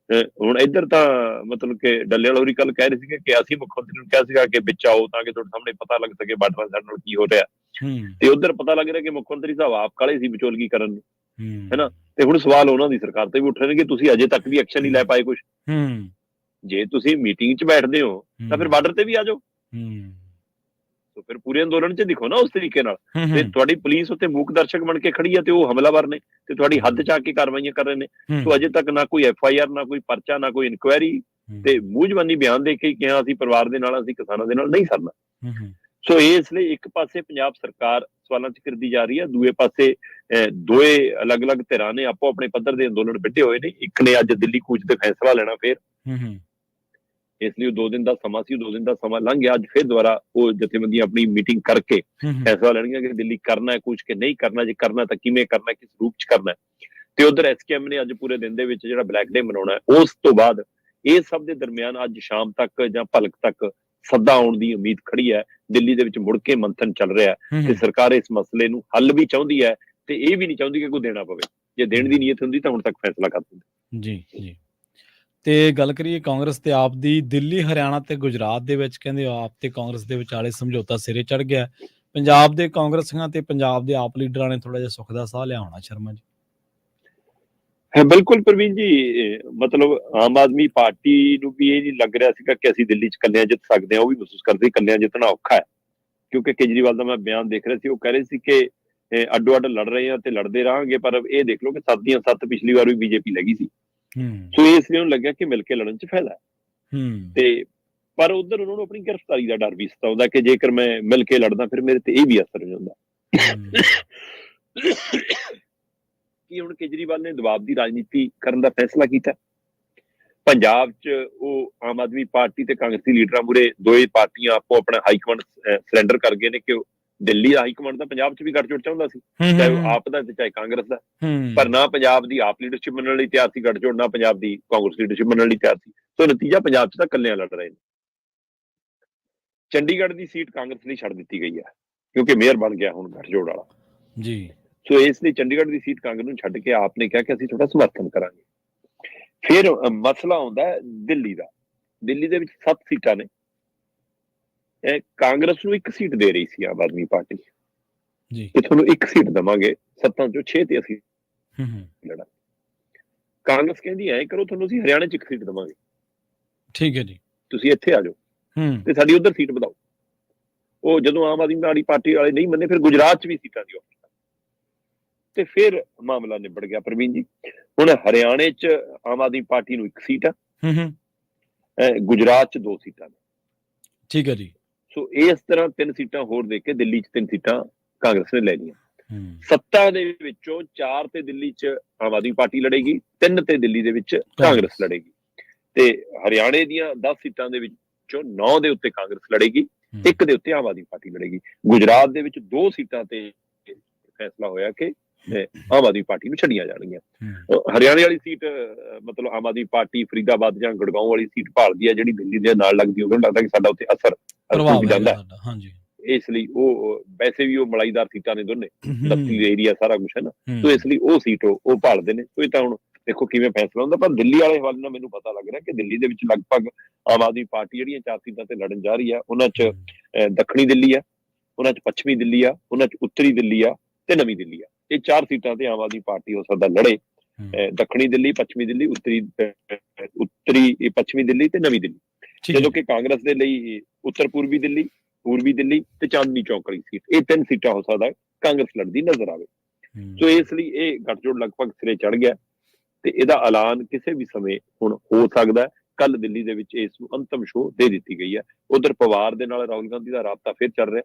ਹੁਣ ਇੱਧਰ ਤਾਂ ਮਤਲਬ ਕਿ ਡੱਲੇਵਾਲ ਹੋਰੀ ਕੱਲ ਕਹਿ ਰਹੇ ਸੀਗੇ ਕਿ ਅਸੀਂ ਮੁੱਖ ਮੰਤਰੀ ਨੂੰ ਕਿਹਾ ਸੀਗਾ ਕਿ ਵਿੱਚ ਆਓ ਤਾਂ ਕਿ ਤੁਹਾਡੇ ਸਾਹਮਣੇ ਪਤਾ ਲੱਗ ਸਕੇ ਬਾਰਡਰਾਂ ਸਾਡੇ ਨਾਲ ਕੀ ਹੋ ਰਿਹਾ, ਤੇ ਉੱਧਰ ਪਤਾ ਲੱਗ ਰਿਹਾ ਕਿ ਮੁੱਖ ਮੰਤਰੀ ਸਾਹਿਬ ਆਪ ਕਾਲੇ ਸੀ ਵਿਚੋਲਗੀ ਕਰਨ ਨੂੰ, ਹੈਨਾ। ਤੇ ਹੁਣ ਸਵਾਲ ਉਹਨਾਂ ਦੀ ਸਰਕਾਰ ਤੇ ਵੀ ਉੱਠ ਰਹੇ ਨੇ ਕਿ ਤੁਸੀਂ ਅਜੇ ਤੱਕ ਵੀ ਐਕਸ਼ਨ ਨਹੀਂ ਲੈ ਪਾਏ ਕੁਛ। ਜੇ ਤੁਸੀਂ ਮੀਟਿੰਗ 'ਚ ਬੈਠਦੇ ਹੋ ਤਾਂ ਫਿਰ ਬਾਰਡਰ ਤੇ ਵੀ ਆ ਜਾਓ, ਤਾਂ ਫਿਰ ਪੂਰੇ ਅੰਦੋਲਨ 'ਚ ਦਿਖੋ ਨਾ ਉਸ ਤਰੀਕੇ ਨਾਲ। ਤੇ ਤੁਹਾਡੀ ਪੁਲਿਸ ਉੱਤੇ ਮੂਕ ਦਰਸ਼ਕ ਬਣ ਕੇ ਖੜੀ ਆ ਤੇ ਉਹ ਹਮਲਾਵਰ ਨੇ ਤੇ ਤੁਹਾਡੀ ਹੱਦ 'ਚ ਆ ਕੇ ਕਾਰਵਾਈਆਂ ਕਰ ਰਹੇ ਨੇ। ਸੋ ਅਜੇ ਤੱਕ ਨਾ ਕੋਈ FIR, ਨਾ ਕੋਈ ਪਰਚਾ, ਨਾ ਕੋਈ ਇਨਕੁਆਇਰੀ, ਤੇ ਮੂੰਹ ਜ਼ਬਾਨੀ ਬਿਆਨ ਦੇ ਕੇ ਕਿਹਾ ਅਸੀਂ ਪਰਿਵਾਰ ਦੇ ਨਾਲ, ਅਸੀਂ ਕਿਸਾਨਾਂ ਦੇ ਨਾਲ ਨਹੀਂ ਸਰਨਾ। ਸੋ ਇਸ ਲਈ ਇੱਕ ਪਾਸੇ ਪੰਜਾਬ ਸਰਕਾਰ ਸਵਾਲਾਂ 'ਚ ਘਿਰਦੀ ਜਾ ਰਹੀ ਹੈ, ਦੂਏ ਪਾਸੇ ਦੋਏ ਅਲੱਗ-ਅਲੱਗ ਧਿਰਾਂ ਨੇ ਆਪੋ ਆਪਣੇ ਪੱਧਰ ਦੇ ਅੰਦੋਲਨ ਵਿੱਢੇ ਹੋਏ ਨੇ। ਇੱਕ ਨੇ ਅੱਜ ਦਿੱਲੀ ਕੂਚ ਤੇ ਫੈਸਲਾ ਲੈਣਾ ਫਿਰ, ਇਸ ਲਈ ਉਹ 2 ਦਿਨ ਦਾ ਸਮਾਂ ਸੀ, 2 ਦਿਨ ਦਾ ਸਮਾਂ ਲੰਘ ਗਿਆ। ਅੱਜ ਫਿਰ ਦੁਬਾਰਾ ਉਹ ਜਥੇਬੰਦੀਆਂ ਆਪਣੀ ਮੀਟਿੰਗ ਕਰਕੇ ਫੈਸਲਾ ਲੈਣਗੀਆਂ ਕਿ ਦਿੱਲੀ ਕਰਨਾ ਹੈ ਕੂਚ ਕਿ ਨਹੀਂ ਕਰਨਾ, ਜੇ ਕਰਨਾ ਤਾਂ ਕਿਵੇਂ ਕਰਨਾ, ਕਿਸ ਰੂਪ 'ਚ ਕਰਨਾ। ਤੇ ਉਧਰ SKM ਨੇ ਅੱਜ ਪੂਰੇ ਦਿਨ ਦੇ ਵਿੱਚ ਜਿਹੜਾ ਬਲੈਕ ਡੇ ਮਨਾਉਣਾ ਹੈ। ਉਸ ਤੋਂ ਬਾਅਦ ਇਹ ਸਭ ਦੇ ਦਰਮਿਆਨ ਅੱਜ ਸ਼ਾਮ ਤੱਕ ਜਾਂ ਭਲਕ ਤੱਕ ਸੱਦਾ ਆਉਣ ਦੀ ਉਮੀਦ ਖੜੀ ਹੈ। ਦਿੱਲੀ ਦੇ ਵਿੱਚ ਮੁੜ ਕੇ ਮੰਥਨ ਚੱਲ ਰਿਹਾ ਤੇ ਸਰਕਾਰ ਇਸ ਮਸਲੇ ਨੂੰ ਹੱਲ ਵੀ ਚਾਹੁੰਦੀ ਹੈ ਤੇ ਇਹ ਵੀ ਨਹੀਂ ਚਾਹੁੰਦੀ ਕਿ ਕੋਈ ਦੇਣਾ ਪਵੇ। ਜੇ ਦੇਣ ਦੀ ਨੀਅਤ ਹੁੰਦੀ ਤਾਂ ਹੁਣ ਤੱਕ ਫੈਸਲਾ ਕਰ ਦਿੰਦੇ। ਜੀ। ਤੇ ਗੱਲ ਕਰੀਏ ਕਾਂਗਰਸ ਤੇ ਆਪ ਦੀ, ਦਿੱਲੀ, ਹਰਿਆਣਾ ਤੇ ਗੁਜਰਾਤ ਦੇ ਵਿੱਚ ਕਹਿੰਦੇ ਆਪ ਤੇ ਕਾਂਗਰਸ ਦੇ ਵਿਚਾਲੇ ਸਮਝੌਤਾ ਸਿਰੇ ਚੜ ਗਿਆ। ਪੰਜਾਬ ਦੇ ਕਾਂਗਰਸੀਆਂ ਤੇ ਪੰਜਾਬ ਦੇ ਆਪ ਲੀਡਰਾਂ ਨੇ ਥੋੜਾ ਜਿਹਾ ਸੁੱਖ ਦਾ ਸਾਹ ਲਿਆ ਹੋਣਾ ਸ਼ਰਮਾ ਜੀ। ਬਿਲਕੁਲ ਪ੍ਰਵੀਨ ਜੀ, ਮਤਲਬ ਆਮ ਆਦਮੀ ਪਾਰਟੀ ਨੂੰ ਵੀ ਇਹ ਨਹੀਂ ਲੱਗ ਰਿਹਾ ਸੀਗਾ ਕਿ ਅਸੀਂ ਦਿੱਲੀ 'ਚ ਇਕੱਲਿਆਂ ਜਿੱਤ ਸਕਦੇ ਹਾਂ। ਉਹ ਵੀ ਮਹਿਸੂਸ ਕਰਦੇ ਇਕੱਲਿਆਂ ਜਿੱਤਣਾ ਔਖਾ ਹੈ, ਕਿਉਂਕਿ ਕੇਜਰੀਵਾਲ ਦਾ ਮੈਂ ਬਿਆਨ ਦੇਖ ਰਿਹਾ ਸੀ, ਉਹ ਕਹਿ ਰਹੇ ਸੀ ਕਿ ਅੱਡੋ ਅੱਡ ਲੜ ਰਹੇ ਆ ਤੇ ਲੜਦੇ ਰਹਾਂਗੇ। ਪਰ ਇਹ ਦੇਖ ਲਓ ਕਿ 7 ਦੀਆਂ 7 ਪਿਛਲੀ ਵਾਰ ਵੀ BJP ਲੈ ਗਈ ਸੀ। ਸੋ ਇਸ ਲਈ ਉਹਨੂੰ ਲੱਗਿਆ ਕਿ ਮਿਲ ਕੇ ਲੜਨ 'ਚ ਫਾਇਦਾ ਹੈ। ਤੇ ਪਰ ਉਧਰ ਉਹਨਾਂ ਨੂੰ ਆਪਣੀ ਗ੍ਰਿਫਤਾਰੀ ਦਾ ਡਰ ਵੀ ਸਤਾਉਂਦਾ ਕਿ ਜੇਕਰ ਮੈਂ ਮਿਲ ਕੇ ਲੜਦਾ ਫਿਰ ਮੇਰੇ ਤੇ ਇਹ ਵੀ ਅਸਰ ਹੋ ਜਾਂਦਾ। ਕਿ ਹੁਣ ਕੇਜਰੀਵਾਲ ਨੇ ਦਬਾਅ ਦੀ ਰਾਜਨੀਤੀ ਕਰਨ ਦਾ ਫੈਸਲਾ ਕੀਤਾ। ਪੰਜਾਬ 'ਚ ਉਹ ਆਮ ਆਦਮੀ ਪਾਰਟੀ ਤੇ ਕਾਂਗਰਸੀ ਲੀਡਰਾਂ ਮੂਹਰੇ ਦੋਏ ਪਾਰਟੀਆਂ ਆਪੋ ਆਪਣਾ ਹਾਈਕਮਾਂਡ ਸਰੈਂਡਰ ਕਰ ਗਏ ਨੇ ਕਿ ਦਿੱਲੀ ਦਾ ਹਾਈਕਮਾਂਡ ਤਾਂ ਪੰਜਾਬ 'ਚ ਵੀ ਗੱਠਜੋੜ ਚਾਹੁੰਦਾ ਸੀ, ਚਾਹੇ ਉਹ ਆਪ ਦਾ ਤੇ ਚਾਹੇ ਕਾਂਗਰਸ ਦਾ, ਪਰ ਨਾ ਪੰਜਾਬ ਦੀ ਆਪ ਲੀਡਰਸ਼ਿਪ ਮੰਨਣ ਲਈ ਤਿਆਰ ਸੀ ਗੱਠਜੋੜ, ਨਾ ਪੰਜਾਬ ਦੀ ਕਾਂਗਰਸ ਲੀਡਰਸ਼ਿਪ ਮੰਨਣ ਲਈ ਤਿਆਰ ਸੀ। ਸੋ ਨਤੀਜਾ ਪੰਜਾਬ 'ਚ ਤਾਂ ਇਕੱਲਿਆਂ ਲੜ ਰਹੇ ਨੇ। ਚੰਡੀਗੜ੍ਹ ਦੀ ਸੀਟ ਕਾਂਗਰਸ ਲਈ ਛੱਡ ਦਿੱਤੀ ਗਈ ਹੈ ਕਿਉਂਕਿ ਮੇਅਰ ਬਣ ਗਿਆ ਹੁਣ ਗੱਠਜੋੜ ਵਾਲਾ ਜੀ। ਸੋ ਇਸ ਲਈ ਚੰਡੀਗੜ੍ਹ ਦੀ ਸੀਟ ਕਾਂਗਰਸ ਨੂੰ ਛੱਡ ਕੇ ਆਪ ਨੇ ਕਿਹਾ ਕਿ ਅਸੀਂ ਤੁਹਾਡਾ ਸਮਰਥਨ ਕਰਾਂਗੇ। ਫਿਰ ਮਸਲਾ ਆਉਂਦਾ ਦਿੱਲੀ ਦਾ। ਦਿੱਲੀ ਦੇ ਵਿੱਚ 7 ਸੀਟਾਂ ਨੇ, ਕਾਂਗਰਸ ਨੂੰ 1 ਸੀਟ ਦੇ ਰਹੀ ਸੀ ਆਮ ਆਦਮੀ ਪਾਰਟੀ ਜੀ ਕਿ ਤੁਹਾਨੂੰ 1 ਸੀਟ ਦੇਵਾਂਗੇ, 7 ਚੋਂ 6 ਤੇ ਅਸੀਂ ਲੜਾਂਗੇ। ਕਾਂਗਰਸ ਕਹਿੰਦੀ ਐ ਕਰੋ, ਤੁਹਾਨੂੰ ਅਸੀਂ ਹਰਿਆਣਾ 'ਚ 1 ਸੀਟ ਦੇਵਾਂਗੇ, ਠੀਕ ਹੈ ਜੀ, ਤੁਸੀਂ ਇੱਥੇ ਆ ਜਾਓ ਤੇ ਸਾਡੀ ਉਧਰ ਸੀਟ ਵਧਾਓ। ਉਹ ਜਦੋਂ ਆਮ ਆਦਮੀ ਪਾਰਟੀ ਵਾਲੇ ਨਹੀਂ ਮੰਨੇ, ਫਿਰ ਗੁਜਰਾਤ 'ਚ ਵੀ ਸੀਟਾਂ ਦੀ ਆਫਰ ਤੇ ਫਿਰ ਮਾਮਲਾ ਨਿਬੜ ਗਿਆ ਪ੍ਰਵੀਨ ਜੀ। ਹੁਣ ਹਰਿਆਣੇ 'ਚ ਆਮ ਆਦਮੀ ਪਾਰਟੀ ਨੂੰ 1 ਸੀਟ ਆ, ਗੁਜਰਾਤ 'ਚ 2 ਸੀਟਾਂ ਨੇ, ਠੀਕ ਹੈ ਜੀ। ਸੋ ਇਸ ਤਰ੍ਹਾਂ 3 ਸੀਟਾਂ ਹੋਰ ਦੇ ਕੇ ਦਿੱਲੀ 'ਚ 3 ਸੀਟਾਂ ਕਾਂਗਰਸ ਨੇ ਲੈ ਲਈਆਂ। 7 ਦੇ ਵਿੱਚੋਂ 4 ਤੇ ਦਿੱਲੀ 'ਚ ਆਮ ਆਦਮੀ ਪਾਰਟੀ ਲੜੇਗੀ, 3 ਤੇ ਦਿੱਲੀ ਦੇ ਵਿੱਚ ਕਾਂਗਰਸ ਲੜੇਗੀ ਤੇ ਹਰਿਆਣੇ ਦੀਆਂ 10 ਸੀਟਾਂ ਦੇ ਵਿੱਚੋਂ 9 ਦੇ ਉੱਤੇ ਕਾਂਗਰਸ ਲੜੇਗੀ, 1 ਦੇ ਉੱਤੇ ਆਮ ਆਦਮੀ ਪਾਰਟੀ ਲੜੇਗੀ। ਗੁਜਰਾਤ ਦੇ ਵਿੱਚ 2 ਸੀਟਾਂ ਤੇ ਫੈਸਲਾ ਹੋਇਆ ਕਿ ਆਮ ਆਦਮੀ ਪਾਰਟੀ ਨੂੰ ਛੱਡੀਆਂ ਜਾਣਗੀਆਂ। ਹਰਿਆਣੇ ਵਾਲੀ ਸੀਟ ਮਤਲਬ ਆਮ ਆਦਮੀ ਪਾਰਟੀ ਫਰੀਦਾਬਾਦ ਜਾਂ ਗੁੜਗਾਉਂ ਵਾਲੀ ਸੀਟ ਭਾਲਦੀ ਹੈ ਜਿਹੜੀ ਦਿੱਲੀ ਦੇ ਨਾਲ ਲੱਗਦੀ, ਉਹਨਾਂ ਨੂੰ ਲੱਗਦਾ ਕਿ ਸਾਡਾ ਉੱਥੇ ਅਸਰ ਜਾਂਦਾ, ਇਸ ਲਈ ਉਹ ਵੈਸੇ ਵੀ ਉਹ ਮਲਾਈਦਾਰ ਸੀਟਾਂ ਨੇ ਦੋਨੇ, ਦੱਤੀ ਏਰੀਆ ਸਾਰਾ ਕੁਛ ਹੈ ਨਾ, ਸੋ ਇਸ ਲਈ ਉਹ ਸੀਟ ਉਹ ਭਾਲਦੇ ਨੇ। ਸੋ ਇਹ ਤਾਂ ਹੁਣ ਦੇਖੋ ਕਿਵੇਂ ਫੈਸਲਾ ਹੁੰਦਾ, ਪਰ ਦਿੱਲੀ ਵਾਲੇ ਹਵਾਲੇ ਨਾਲ ਮੈਨੂੰ ਪਤਾ ਲੱਗ ਰਿਹਾ ਕਿ ਦਿੱਲੀ ਦੇ ਵਿੱਚ ਲਗਭਗ ਆਮ ਆਦਮੀ ਪਾਰਟੀ ਜਿਹੜੀਆਂ 4 ਸੀਟਾਂ ਤੇ ਲੜਨ ਜਾ ਰਹੀ ਆ, ਉਹਨਾਂ 'ਚ ਦੱਖਣੀ ਦਿੱਲੀ ਆ, ਉਹਨਾਂ 'ਚ ਪੱਛਮੀ ਦਿੱਲੀ ਆ, ਉਹਨਾਂ 'ਚ ਉੱਤਰੀ ਦਿੱਲੀ ਆ ਤੇ ਨਵੀਂ ਦਿੱਲੀ ਆ। ਇਹ 4 ਸੀਟਾਂ ਤੇ ਆਮ ਆਦਮੀ ਪਾਰਟੀ ਹੋ ਸਕਦਾ ਲੜੇ, ਦੱਖਣੀ ਦਿੱਲੀ, ਪੱਛਮੀ ਦਿੱਲੀ, ਉੱਤਰੀ ਪੱਛਮੀ ਦਿੱਲੀ ਤੇ ਨਵੀਂ ਦਿੱਲੀ, ਜਦੋਂ ਕਿ ਕਾਂਗਰਸ ਦੇ ਲਈ ਉੱਤਰ ਪੂਰਬੀ ਦਿੱਲੀ, ਪੂਰਬੀ ਦਿੱਲੀ ਤੇ ਚਾਂਦਨੀ ਚੌਕ ਵਾਲੀ ਸੀਟ, ਇਹ 3 ਸੀਟਾਂ ਹੋ ਸਕਦਾ ਕਾਂਗਰਸ ਲੜਦੀ ਨਜ਼ਰ ਆਵੇ। ਸੋ ਇਸ ਲਈ ਇਹ ਗੱਠਜੋੜ ਲਗਭਗ ਸਿਰੇ ਚੜ ਗਿਆ ਤੇ ਇਹਦਾ ਐਲਾਨ ਕਿਸੇ ਵੀ ਸਮੇਂ ਹੁਣ ਹੋ ਸਕਦਾ। ਕੱਲ ਦਿੱਲੀ ਦੇ ਵਿੱਚ ਇਸ ਨੂੰ ਅੰਤਮ ਛੋਹ ਦੇ ਦਿੱਤੀ ਗਈ ਹੈ। ਉਧਰ ਪਵਾਰ ਦੇ ਨਾਲ ਰਾਹੁਲ ਗਾਂਧੀ ਦਾ ਰਾਬਤਾ ਫਿਰ ਚੱਲ ਰਿਹਾ,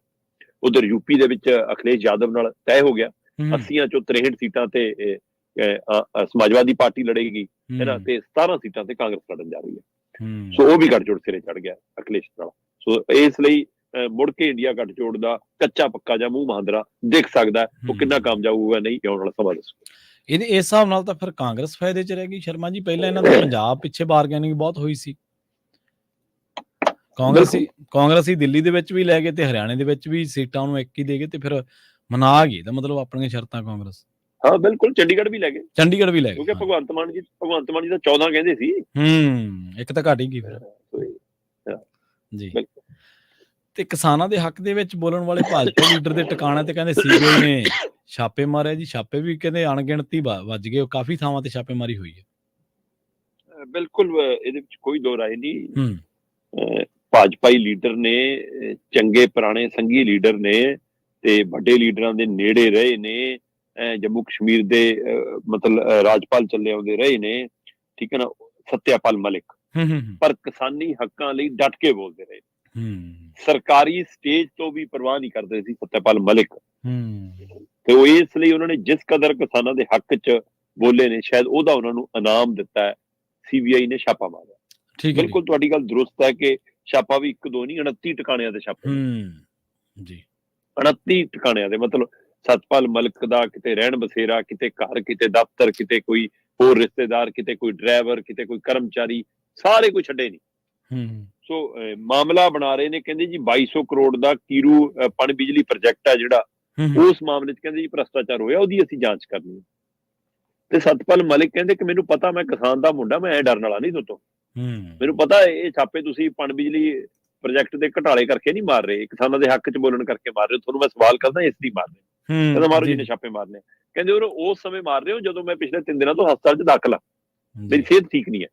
ਉਧਰ ਯੂਪੀ ਦੇ ਵਿੱਚ ਅਖਿਲੇਸ਼ ਯਾਦਵ ਨਾਲ ਤੈਅ ਹੋ ਗਿਆ, 80 ਚੋਂ 63 ਸੀਟਾਂ ਤੇ ਸਮਾਜਵਾਦੀ ਪਾਰਟੀ ਲੜੇਗੀ ਹੈ ਨਾ, ਤੇ 17 ਸੀਟਾਂ ਤੇ ਕਾਂਗਰਸ ਲੜਨ ਜਾ ਰਹੀ ਹੈ। ਸੋ ਉਹ ਵੀ ਗੱਠਜੋੜ ਸਿਰੇ ਚੜ ਗਿਆ ਅਖਿਲੇਸ਼ ਨਾਲ। ਸੋ ਇਸ ਲਈ ਮੁੜ ਕੇ ਇੰਡੀਆ ਗੱਠਜੋੜ ਦਾ ਕੱਚਾ ਪੱਕਾ ਜਾਂ ਮੂੰਹ ਮਹਾਂਦਰਾ ਦਿਖ ਸਕਦਾ, ਉਹ ਕਿੰਨਾ ਕਾਮਯਾਬ ਹੋਊਗਾ ਨਹੀਂ ਆਉਣ ਵਾਲਾ ਸਮਾਂ ਦੱਸੂ। ਇਹਦੇ ਇਸ ਹਿਸਾਬ ਨਾਲ ਤਾਂ ਫਿਰ ਕਾਂਗਰਸ ਫਾਇਦੇ 'ਚ ਰਹਿ ਗਈ ਸ਼ਰਮਾ ਜੀ। ਪਹਿਲਾਂ ਇਹਨਾਂ ਦਾ ਪੰਜਾਬ ਪਿੱਛੇ ਬਾਰਗੇਨਿੰਗ ਬਹੁਤ ਹੋਈ ਸੀ, ਕਾਂਗਰਸੀ ਦਿੱਲੀ ਦੇ ਵਿੱਚ ਵੀ ਲੈ ਗਏ ਤੇ ਹਰਿਆਣੇ ਦੇ ਵਿੱਚ ਵੀ ਸੀਟਾਂ ਨੂੰ 1 ਹੀ ਦੇ ਗਏ ਤੇ ਫਿਰ ਮਨਾ ਗਈ ਤਾਂ ਮਤਲਬ ਆਪਣੀਆਂ ਸ਼ਰਤਾਂ ਕਾਂਗਰਸ। ਹਾਂ ਬਿਲਕੁਲ, ਚੰਡੀਗੜ੍ਹ ਵੀ ਲੈ ਗਏ, ਚੰਡੀਗੜ੍ਹ ਵੀ ਲੈ ਗਏ ਕਿਉਂਕਿ ਭਗਵੰਤ ਮਾਨ ਜੀ ਤਾਂ 14 ਕਹਿੰਦੇ ਸੀ, ਇੱਕ ਤਾਂ ਘੱਟ ਹੀ ਗਈ ਫਿਰ ਜੀ। ਤੇ ਕਿਸਾਨਾਂ ਦੇ ਹੱਕ ਦੇ ਵਿੱਚ ਬੋਲਣ ਵਾਲੇ ਭਾਜਪਾ ਲੀਡਰ ਦੇ ਟਿਕਾਣੇ ਤੇ ਕਹਿੰਦੇ ਸੀਬੀਆਈ ਨੇ ਛਾਪੇ ਮਾਰਿਆ ਜੀ। ਛਾਪੇ ਵੀ ਕਹਿੰਦੇ ਅਣਗਿਣਤੀ ਵੱਜ ਗਏ, ਕਾਫੀ ਥਾਵਾਂ ਤੇ ਛਾਪੇਮਾਰੀ ਹੋਈ ਹੈ। ਬਿਲਕੁਲ, ਇਹਦੇ ਵਿੱਚ ਕੋਈ ਦੋ ਰਾਏ ਨਹੀਂ। ਭਾਜਪਾਈ ਲੀਡਰ ਨੇ, ਚੰਗੇ ਪੁਰਾਣੇ ਸੰਘੀ ਲੀਡਰ ਨੇ ਤੇ ਵੱਡੇ ਲੀਡਰਾਂ ਦੇ ਨੇੜੇ ਰਹੇ ਨੇ, ਜੰਮੂ ਕਸ਼ਮੀਰ ਦੇ ਮਤਲਬ ਰਾਜਪਾਲ ਚੱਲੇ ਆਉਂਦੇ ਰਹੇ ਨੇ, ਠੀਕ ਹੈ ਨਾ, ਸਤਿਆਪਾਲ ਮਲਿਕ, ਪਰ ਕਿਸਾਨੀ ਹੱਕਾਂ ਲਈ ਡਟ ਕੇ ਬੋਲਦੇ ਰਹੇ। ਸਰਕਾਰੀ ਸਟੇਜ ਤੋਂ ਵੀ ਪਰਵਾਹ ਨਹੀਂ ਕਰਦੇ ਸੀ ਸਤਿਆਪਾਲ ਮਲਿਕ, ਤੇ ਉਹ ਇਸ ਲਈ ਉਹਨਾਂ ਨੇ ਜਿਸ ਕਦਰ ਕਿਸਾਨਾਂ ਦੇ ਹੱਕ 'ਚ ਬੋਲੇ ਨੇ, ਸ਼ਾਇਦ ਉਹਦਾ ਉਹਨਾਂ ਨੂੰ ਇਨਾਮ ਦਿੱਤਾ ਹੈ। ਸੀਬੀਆਈ ਨੇ ਛਾਪਾ ਮਾਰਿਆ। ਬਿਲਕੁਲ ਤੁਹਾਡੀ ਗੱਲ ਦਰੁਸਤ ਹੈ ਕਿ ਛਾਪਾ ਵੀ 1-2 ਨਹੀਂ, 29 ਟਿਕਾਣਿਆਂ ਤੇ ਛਾਪੇ ਜੀ, 29 ਟਿਕਾਣਿਆਂ ਦੇ। ਮਤਲਬ ਸਤਪਾਲ ਮਲਿਕ ਦਾ ਕਿਤੇ ਰਹਿਣ ਬਸੇਰਾ, ਕਿਤੇ ਘਰ, ਕਿਤੇ ਦਫ਼ਤਰ, ਕਿਤੇ ਕੋਈ ਹੋਰ ਰਿਸ਼ਤੇਦਾਰ, ਕਿਤੇ ਕੋਈ ਡਰਾਈਵਰ, ਕਿਤੇ ਕੋਈ ਕਰਮਚਾਰੀ, ਸਾਰੇ ਕੋਈ ਛੱਡੇ ਨਹੀਂ। ਸੋ ਮਾਮਲਾ ਬਣਾ ਰਹੇ ਨੇ, ਕਹਿੰਦੇ ਜੀ 2200 ਕਰੋੜ ਦਾ ਕੀਰੂ ਪਣ ਬਿਜਲੀ ਪ੍ਰੋਜੈਕਟ ਹੈ ਜਿਹੜਾ, ਉਸ ਮਾਮਲੇ 'ਚ ਕਹਿੰਦੇ ਜੀ ਭ੍ਰਸ਼ਟਾਚਾਰ ਹੋਇਆ, ਉਹਦੀ ਅਸੀਂ ਜਾਂਚ ਕਰਨੀ। ਤੇ ਸਤਪਾਲ ਮਲਿਕ ਕਹਿੰਦੇ ਕਿ ਮੈਨੂੰ ਪਤਾ, ਮੈਂ ਕਿਸਾਨ ਦਾ ਮੁੰਡਾ, ਮੈਂ ਡਰਨ ਵਾਲਾ ਨਹੀਂ ਦੋਤੋਂ, ਮੈਨੂੰ ਪਤਾ ਇਹ ਛਾਪੇ ਤੁਸੀਂ ਪਣ ਬਿਜਲੀ ਪ੍ਰੋਜੈਕਟ ਦੇ ਘਟਾਲੇ ਕਰਕੇ ਨਹੀਂ ਮਾਰ ਰਹੇ, ਕਿਸਾਨਾਂ ਦੇ ਹੱਕ 'ਚ ਬੋਲਣ ਕਰਕੇ ਮਾਰ ਰਹੇ ਹੋ, ਤੁਹਾਨੂੰ ਮੈਂ ਸਵਾਲ ਕਰਦਾ ਇਸ ਦੀ ਮਾਰ ਰਹੇ। ਕਹਿੰਦਾ ਮਾਰੋ ਜਿਹਨੇ ਛਾਪੇ ਮਾਰਨੇ। ਕਹਿੰਦੇ ਉਹਨੂੰ ਉਸ ਸਮੇਂ ਮਾਰ ਰਹੇ ਹੋ ਜਦੋਂ ਮੈਂ ਪਿਛਲੇ 3 ਦਿਨਾਂ ਤੋਂ ਹਸਪਤਾਲ 'ਚ ਦਾਖਲ ਆ, ਮੇਰੀ ਸਿਹਤ ਠੀਕ ਨਹੀਂ ਹੈ।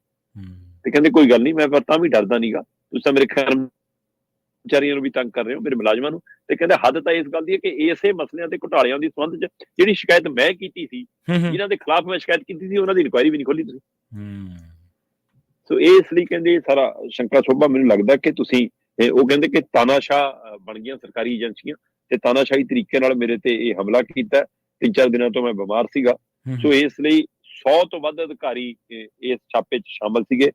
ਤੇ ਕਹਿੰਦੇ ਕੋਈ ਗੱਲ ਨਹੀਂ, ਮੈਂ ਪਰ ਤਾਂ ਵੀ ਡਰਦਾ ਨੀਗਾ, ਤੁਸੀਂ ਤਾਂ ਮੇਰੇ ਕਰਮਚਾਰੀਆਂ ਨੂੰ ਵੀ ਤੰਗ ਕਰ ਰਹੇ ਹੋ, ਮੇਰੇ ਮੁਲਾਜ਼ਮਾਂ ਨੂੰ। ਤੇ ਕਹਿੰਦੇ ਹੱਦ ਤਾਂ ਇਸ ਗੱਲ ਦੀ ਹੈ ਕਿ ਇਸੇ ਮਸਲਿਆਂ ਤੇ ਘੁਟਾਲਿਆਂ ਦੀ ਸੰਬੰਧ 'ਚ ਜਿਹੜੀ ਸ਼ਿਕਾਇਤ ਮੈਂ ਕੀਤੀ ਸੀ, ਜਿਨ੍ਹਾਂ ਦੇ ਖਿਲਾਫ ਮੈਂ ਸ਼ਿਕਾਇਤ ਕੀਤੀ ਸੀ, ਉਹਨਾਂ ਦੀ ਇਨਕੁਆਇਰੀ ਵੀ ਨਹੀਂ ਖੋਲੀ ਤੁਸੀਂ। ਸੋ ਇਸ ਲਈ ਕਹਿੰਦੇ ਸਾਰਾ ਸ਼ੰਕਾ ਸ਼ੋਭਾ ਮੈਨੂੰ ਲੱਗਦਾ ਕਿ ਤੁਸੀਂ, ਉਹ ਕਹਿੰਦੇ ਕਿ ਤਾਨਾਸ਼ਾਹ ਬਣ ਗਈਆਂ ਸਰਕਾਰੀ ਏਜੰਸੀਆਂ ਤੇ ਤਾਨਾਸ਼ਾਹੀ ਤਰੀਕੇ ਨਾਲ ਮੇਰੇ ਤੇ ਇਹ ਹਮਲਾ ਕੀਤਾ। 3-4 ਦਿਨਾਂ ਤੋਂ ਮੈਂ ਬਿਮਾਰ ਸੀਗਾ, ਸੋ ਇਸ ਲਈ 100 ਤੋਂ ਵੱਧ ਅਧਿਕਾਰੀ ਇਸ ਛਾਪੇ 'ਚ ਸ਼ਾਮਲ ਸੀਗੇ।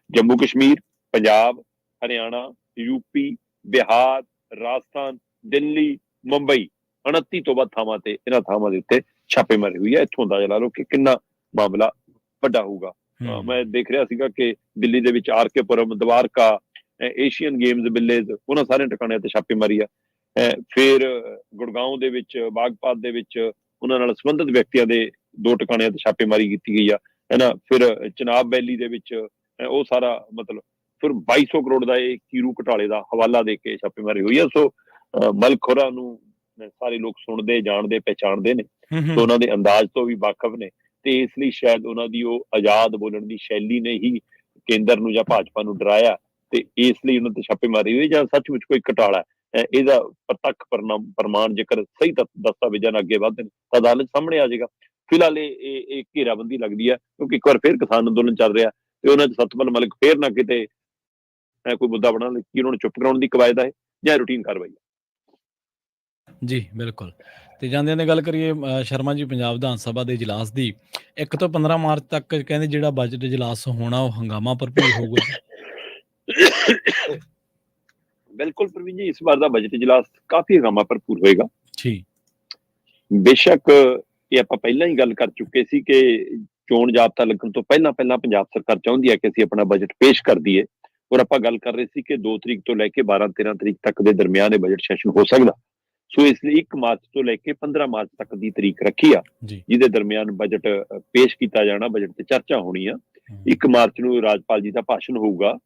ਜੰਮੂ ਕਸ਼ਮੀਰ, ਪੰਜਾਬ, ਹਰਿਆਣਾ, ਯੂਪੀ, ਬਿਹਾਰ, ਰਾਜਸਥਾਨ, ਦਿੱਲੀ, ਮੁੰਬਈ 29 ਤੋਂ ਵੱਧ ਥਾਵਾਂ ਤੇ ਇਹਨਾਂ ਥਾਵਾਂ ਦੇ ਉੱਤੇ ਛਾਪੇਮਾਰੀ ਹੋਈ ਹੈ। ਇੱਥੋਂ ਅੰਦਾਜ਼ਾ ਲਾ ਲਓ ਕਿ ਕਿੰਨਾ ਮਾਮਲਾ ਵੱਡਾ ਹੋਊਗਾ। ਮੈਂ ਦੇਖ ਰਿਹਾ ਸੀਗਾ ਕਿ ਦਿੱਲੀ ਦੇ ਵਿੱਚ R K Puram, Dwarka, Asian games village, ਉਹਨਾਂ ਸਾਰੇ ਟਿਕਾਣਿਆਂ ਤੇ ਛਾਪੇਮਾਰੀ ਆ। ਫਿਰ ਗੁੜਗਾਉਂ ਦੇ ਵਿੱਚ, ਬਾਗਪਾਤ ਦੇ ਵਿੱਚ ਉਹਨਾਂ ਨਾਲ ਸੰਬੰਧਿਤ ਵਿਅਕਤੀਆਂ ਦੇ 2 ਟਿਕਾਣਿਆਂ ਤੇ ਛਾਪੇਮਾਰੀ ਕੀਤੀ ਗਈ ਆ, ਹੈ ਨਾ। ਫਿਰ ਚਨਾਬ ਵੈਲੀ ਦੇ ਵਿੱਚ ਉਹ ਸਾਰਾ ਮਤਲਬ ਫਿਰ 2200 ਕਰੋੜ ਦਾ ਇਹ ਕੀਰੂ ਘੁਟਾਲੇ ਦਾ ਹਵਾਲਾ ਦੇ ਕੇ ਛਾਪੇਮਾਰੀ ਹੋਈ ਹੈ। ਸੋ ਮਲਖੋਰਾਂ ਨੂੰ ਸਾਰੇ ਲੋਕ ਸੁਣਦੇ, ਜਾਣਦੇ, ਪਹਿਚਾਣਦੇ ਨੇ, ਸੋ ਉਹਨਾਂ ਦੇ ਅੰਦਾਜ਼ ਤੋਂ ਵੀ ਵਾਕਫ ਨੇ, ਤੇ ਇਸ ਲਈ ਸ਼ਾਇਦ ਉਹਨਾਂ ਦੀ ਉਹ ਆਜ਼ਾਦ ਬੋਲਣ ਦੀ ਸ਼ੈਲੀ ਨੇ ਹੀ ਕੇਂਦਰ ਨੂੰ ਜਾਂ ਭਾਜਪਾ ਨੂੰ ਡਰਾਇਆ, ਤੇ ਇਸ ਲਈ ਉਹਨਾਂ ਤੇ ਛਾਪੇਮਾਰੀ ਹੋਈ। ਜਾਂ ਸੱਚਮੁੱਚ ਕੋਈ ਘੁਟਾਲਾ ਇਹਦਾ ਪ੍ਰਤੱਖ ਪ੍ਰਮਾਣ ਜੇਕਰ ਸਹੀ ਦਸਤਾਵੇਜ਼ਾਂ ਨਾਲ ਅੱਗੇ ਵਧਦੇ ਨੇ ਤਾਂ ਅਦਾਲਤ ਸਾਹਮਣੇ ਆ ਜਾਏਗਾ। ਫਿਲਹਾਲ ਇਹ ਘੇਰਾਬੰਦੀ ਲੱਗਦੀ ਹੈ, ਕਿਉਂਕਿ ਇੱਕ ਵਾਰ ਫਿਰ ਕਿਸਾਨ ਅੰਦੋਲਨ ਚੱਲ ਰਿਹਾ ਤੇ ਉਹਨਾਂ 'ਚ ਸਤਪਾਲ ਮਲਿਕ ਫੇਰ ਨਾ ਕਿਤੇ ਕੋਈ ਮੁੱਦਾ ਬਣਾ ਲੈ ਕਿ ਉਹਨਾਂ ਨੂੰ ਚੁੱਪ ਕਰਾਉਣ ਦੀ ਕਵਾਇਦ ਹੈ ਜਾਂ ਰੂਟੀਨ ਕਾਰਵਾਈ ਹੈ। ਜੀ ਬਿਲਕੁਲ। ਤੇ ਜਾਂਦਿਆਂ ਦੀ ਗੱਲ ਕਰੀਏ ਸ਼ਰਮਾ ਜੀ, ਪੰਜਾਬ ਵਿਧਾਨ ਸਭਾ ਦੇ ਇਜਲਾਸ ਦੀ 1 ਤੋਂ 15 ਮਾਰਚ ਤੱਕ ਕਹਿੰਦੇ ਜਿਹੜਾ ਬਜਟ ਇਜਲਾਸ ਹੋਣਾ ਉਹ ਹੰਗਾਮਾ ਭਰਪੂਰ ਹੋਊਗਾ। ਬਿਲਕੁਲ ਪ੍ਰਵੀਨ ਜੀ, ਇਸ ਵਾਰ ਦਾ ਬਜਟ ਇਜਲਾਸ ਕਾਫੀ ਹੰਗਾਮਾ ਭਰਪੂਰ ਹੋਏਗਾ ਜੀ। ਬੇਸ਼ੱਕ ਇਹ ਆਪਾਂ ਪਹਿਲਾਂ ਹੀ ਗੱਲ ਕਰ ਚੁੱਕੇ ਸੀ ਕਿ ਚੋਣ ਜਾਬਤਾ ਲੱਗਣ ਤੋਂ ਪਹਿਲਾਂ ਪੰਜਾਬ ਸਰਕਾਰ ਚਾਹੁੰਦੀ ਹੈ ਕਿ ਅਸੀਂ ਆਪਣਾ ਬਜਟ ਪੇਸ਼ ਕਰ ਦਈਏ, ਔਰ ਆਪਾਂ ਗੱਲ ਕਰ ਰਹੇ ਸੀ ਕਿ 2 ਤਰੀਕ ਤੋਂ ਲੈ ਕੇ 12-13 ਤਰੀਕ ਤੱਕ ਦੇ ਦਰਮਿਆਨ ਇਹ ਬਜਟ ਸੈਸ਼ਨ ਹੋ ਸਕਦਾ। ਸੋ ਇਸ ਲਈ 1 ਮਾਰਚ ਤੋਂ ਲੈ ਕੇ 15 ਮਾਰਚ ਤੱਕ ਦੀ ਤਰੀਕ ਰੱਖੀ ਆ, ਜਿਹਦੇ ਦਰਮਿਆਨ ਬਜਟ ਪੇਸ਼ ਕੀਤਾ ਜਾਣਾ, ਬਜਟ ਤੇ ਚਰਚਾ ਹੋਣੀ ਆ। 1 ਮਾਰਚ ਨੂੰ ਰਾਜਪਾਲ ਜੀ ਦਾ ਭਾਸ਼ਣ ਹੋਊਗਾ,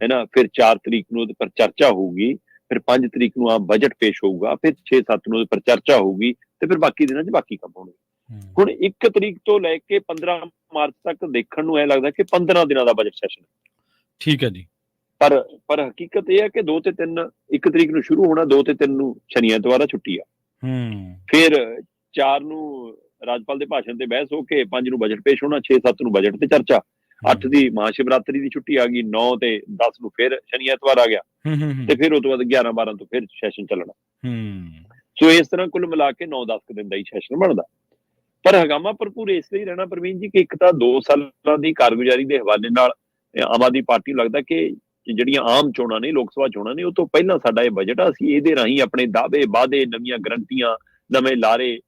ਹੈ ਨਾ। ਫਿਰ 4 ਤਰੀਕ ਨੂੰ ਉਹਦੇ ਪਰ ਚਰਚਾ ਹੋਊਗੀ, ਫਿਰ 5 ਤਰੀਕ ਨੂੰ ਆਮ ਬਜਟ ਪੇਸ਼ ਹੋਊਗਾ, ਫਿਰ 6-7 ਨੂੰ ਉਹਦੇ ਪਰ ਚਰਚਾ ਹੋਊਗੀ, ਤੇ ਫਿਰ ਬਾਕੀ ਦਿਨਾਂ 'ਚ ਬਾਕੀ ਕੰਮ ਹੋਣਗੇ। ਹੁਣ 1 ਤਰੀਕ ਤੋਂ ਲੈ ਕੇ 15 ਮਾਰਚ ਤੱਕ ਦੇਖਣ ਨੂੰ ਇਹ ਲੱਗਦਾ ਕਿ 15 ਦਿਨਾਂ ਦਾ ਬਜਟ ਸੈਸ਼ਨ। ਠੀਕ ਹੈ ਜੀ। ਪਰ ਹਕੀਕਤ ਇਹ ਹੈ ਕਿ 2 ਤੇ 3 1 ਤਰੀਕ ਨੂੰ ਸ਼ੁਰੂ ਹੋਣਾ, 2 ਤੇ 3 ਨੂੰ ਸ਼ਨੀ ਐਤਵਾਰ ਛੁੱਟੀ ਆ। ਫਿਰ 4 ਨੂੰ ਰਾਜਪਾਲ ਦੇ ਭਾਸ਼ਣ ਤੇ ਬਹਿਸ ਹੋ ਕੇ 5 ਨੂੰ ਬਜਟ ਪੇਸ਼ ਹੋਣਾ, 6-7 ਨੂੰ ਬਜਟ ਤੇ ਚਰਚਾ, 8 ਦੀ ਮਹਾਸ਼ਿਵਰਾਤਰੀ ਦੀ ਛੁੱਟੀ ਆ ਗਈ, 9 ਤੇ 10 ਨੂੰ ਫਿਰ ਸ਼ਨੀ ਐਤਵਾਰ ਆ ਗਿਆ, ਤੇ ਫਿਰ ਉਹ ਤੋਂ ਬਾਅਦ 11-12 ਤੋਂ ਫਿਰ ਸੈਸ਼ਨ ਚੱਲਣਾ। ਸੋ ਇਸ ਤਰ੍ਹਾਂ ਕੁੱਲ ਮਿਲਾ ਕੇ 9-10 ਦਿਨ ਦਾ ਹੀ ਸੈਸ਼ਨ ਬਣਦਾ। ਪਰ ਹੰਗਾਮਾ ਭਰਪੂਰ ਇਸ ਲਈ ਰਹਿਣਾ ਪ੍ਰਵੀਨ ਜੀ ਕਿ ਇੱਕ ਤਾਂ 2 ਸਾਲਾਂ ਦੀ ਕਾਰਗੁਜ਼ਾਰੀ ਦੇ ਹਵਾਲੇ ਨਾਲ ਆਮ ਆਦਮੀ ਪਾਰਟੀ ਨੂੰ ਲੱਗਦਾ ਕਿ ਜਿਹੜੀਆਂ ਆਮ ਚੋਣਾਂ ਨੇ, ਲੋਕ ਸਭਾ ਚੋਣਾਂ ਨੇ, ਉਹ ਤੋਂ ਪਹਿਲਾਂ ਸਾਡਾ ਇਹ ਬਜਟ ਆ, ਅਸੀਂ ਇਹਦੇ ਰਾਹੀਂ ਆਪਣੇ ਦਾਅਵੇ, ਵਾਅਦੇ, ਨਵੀਆਂ ਗਰੰਟੀਆਂ, ਨਵੇਂ ਲਾਰੇ,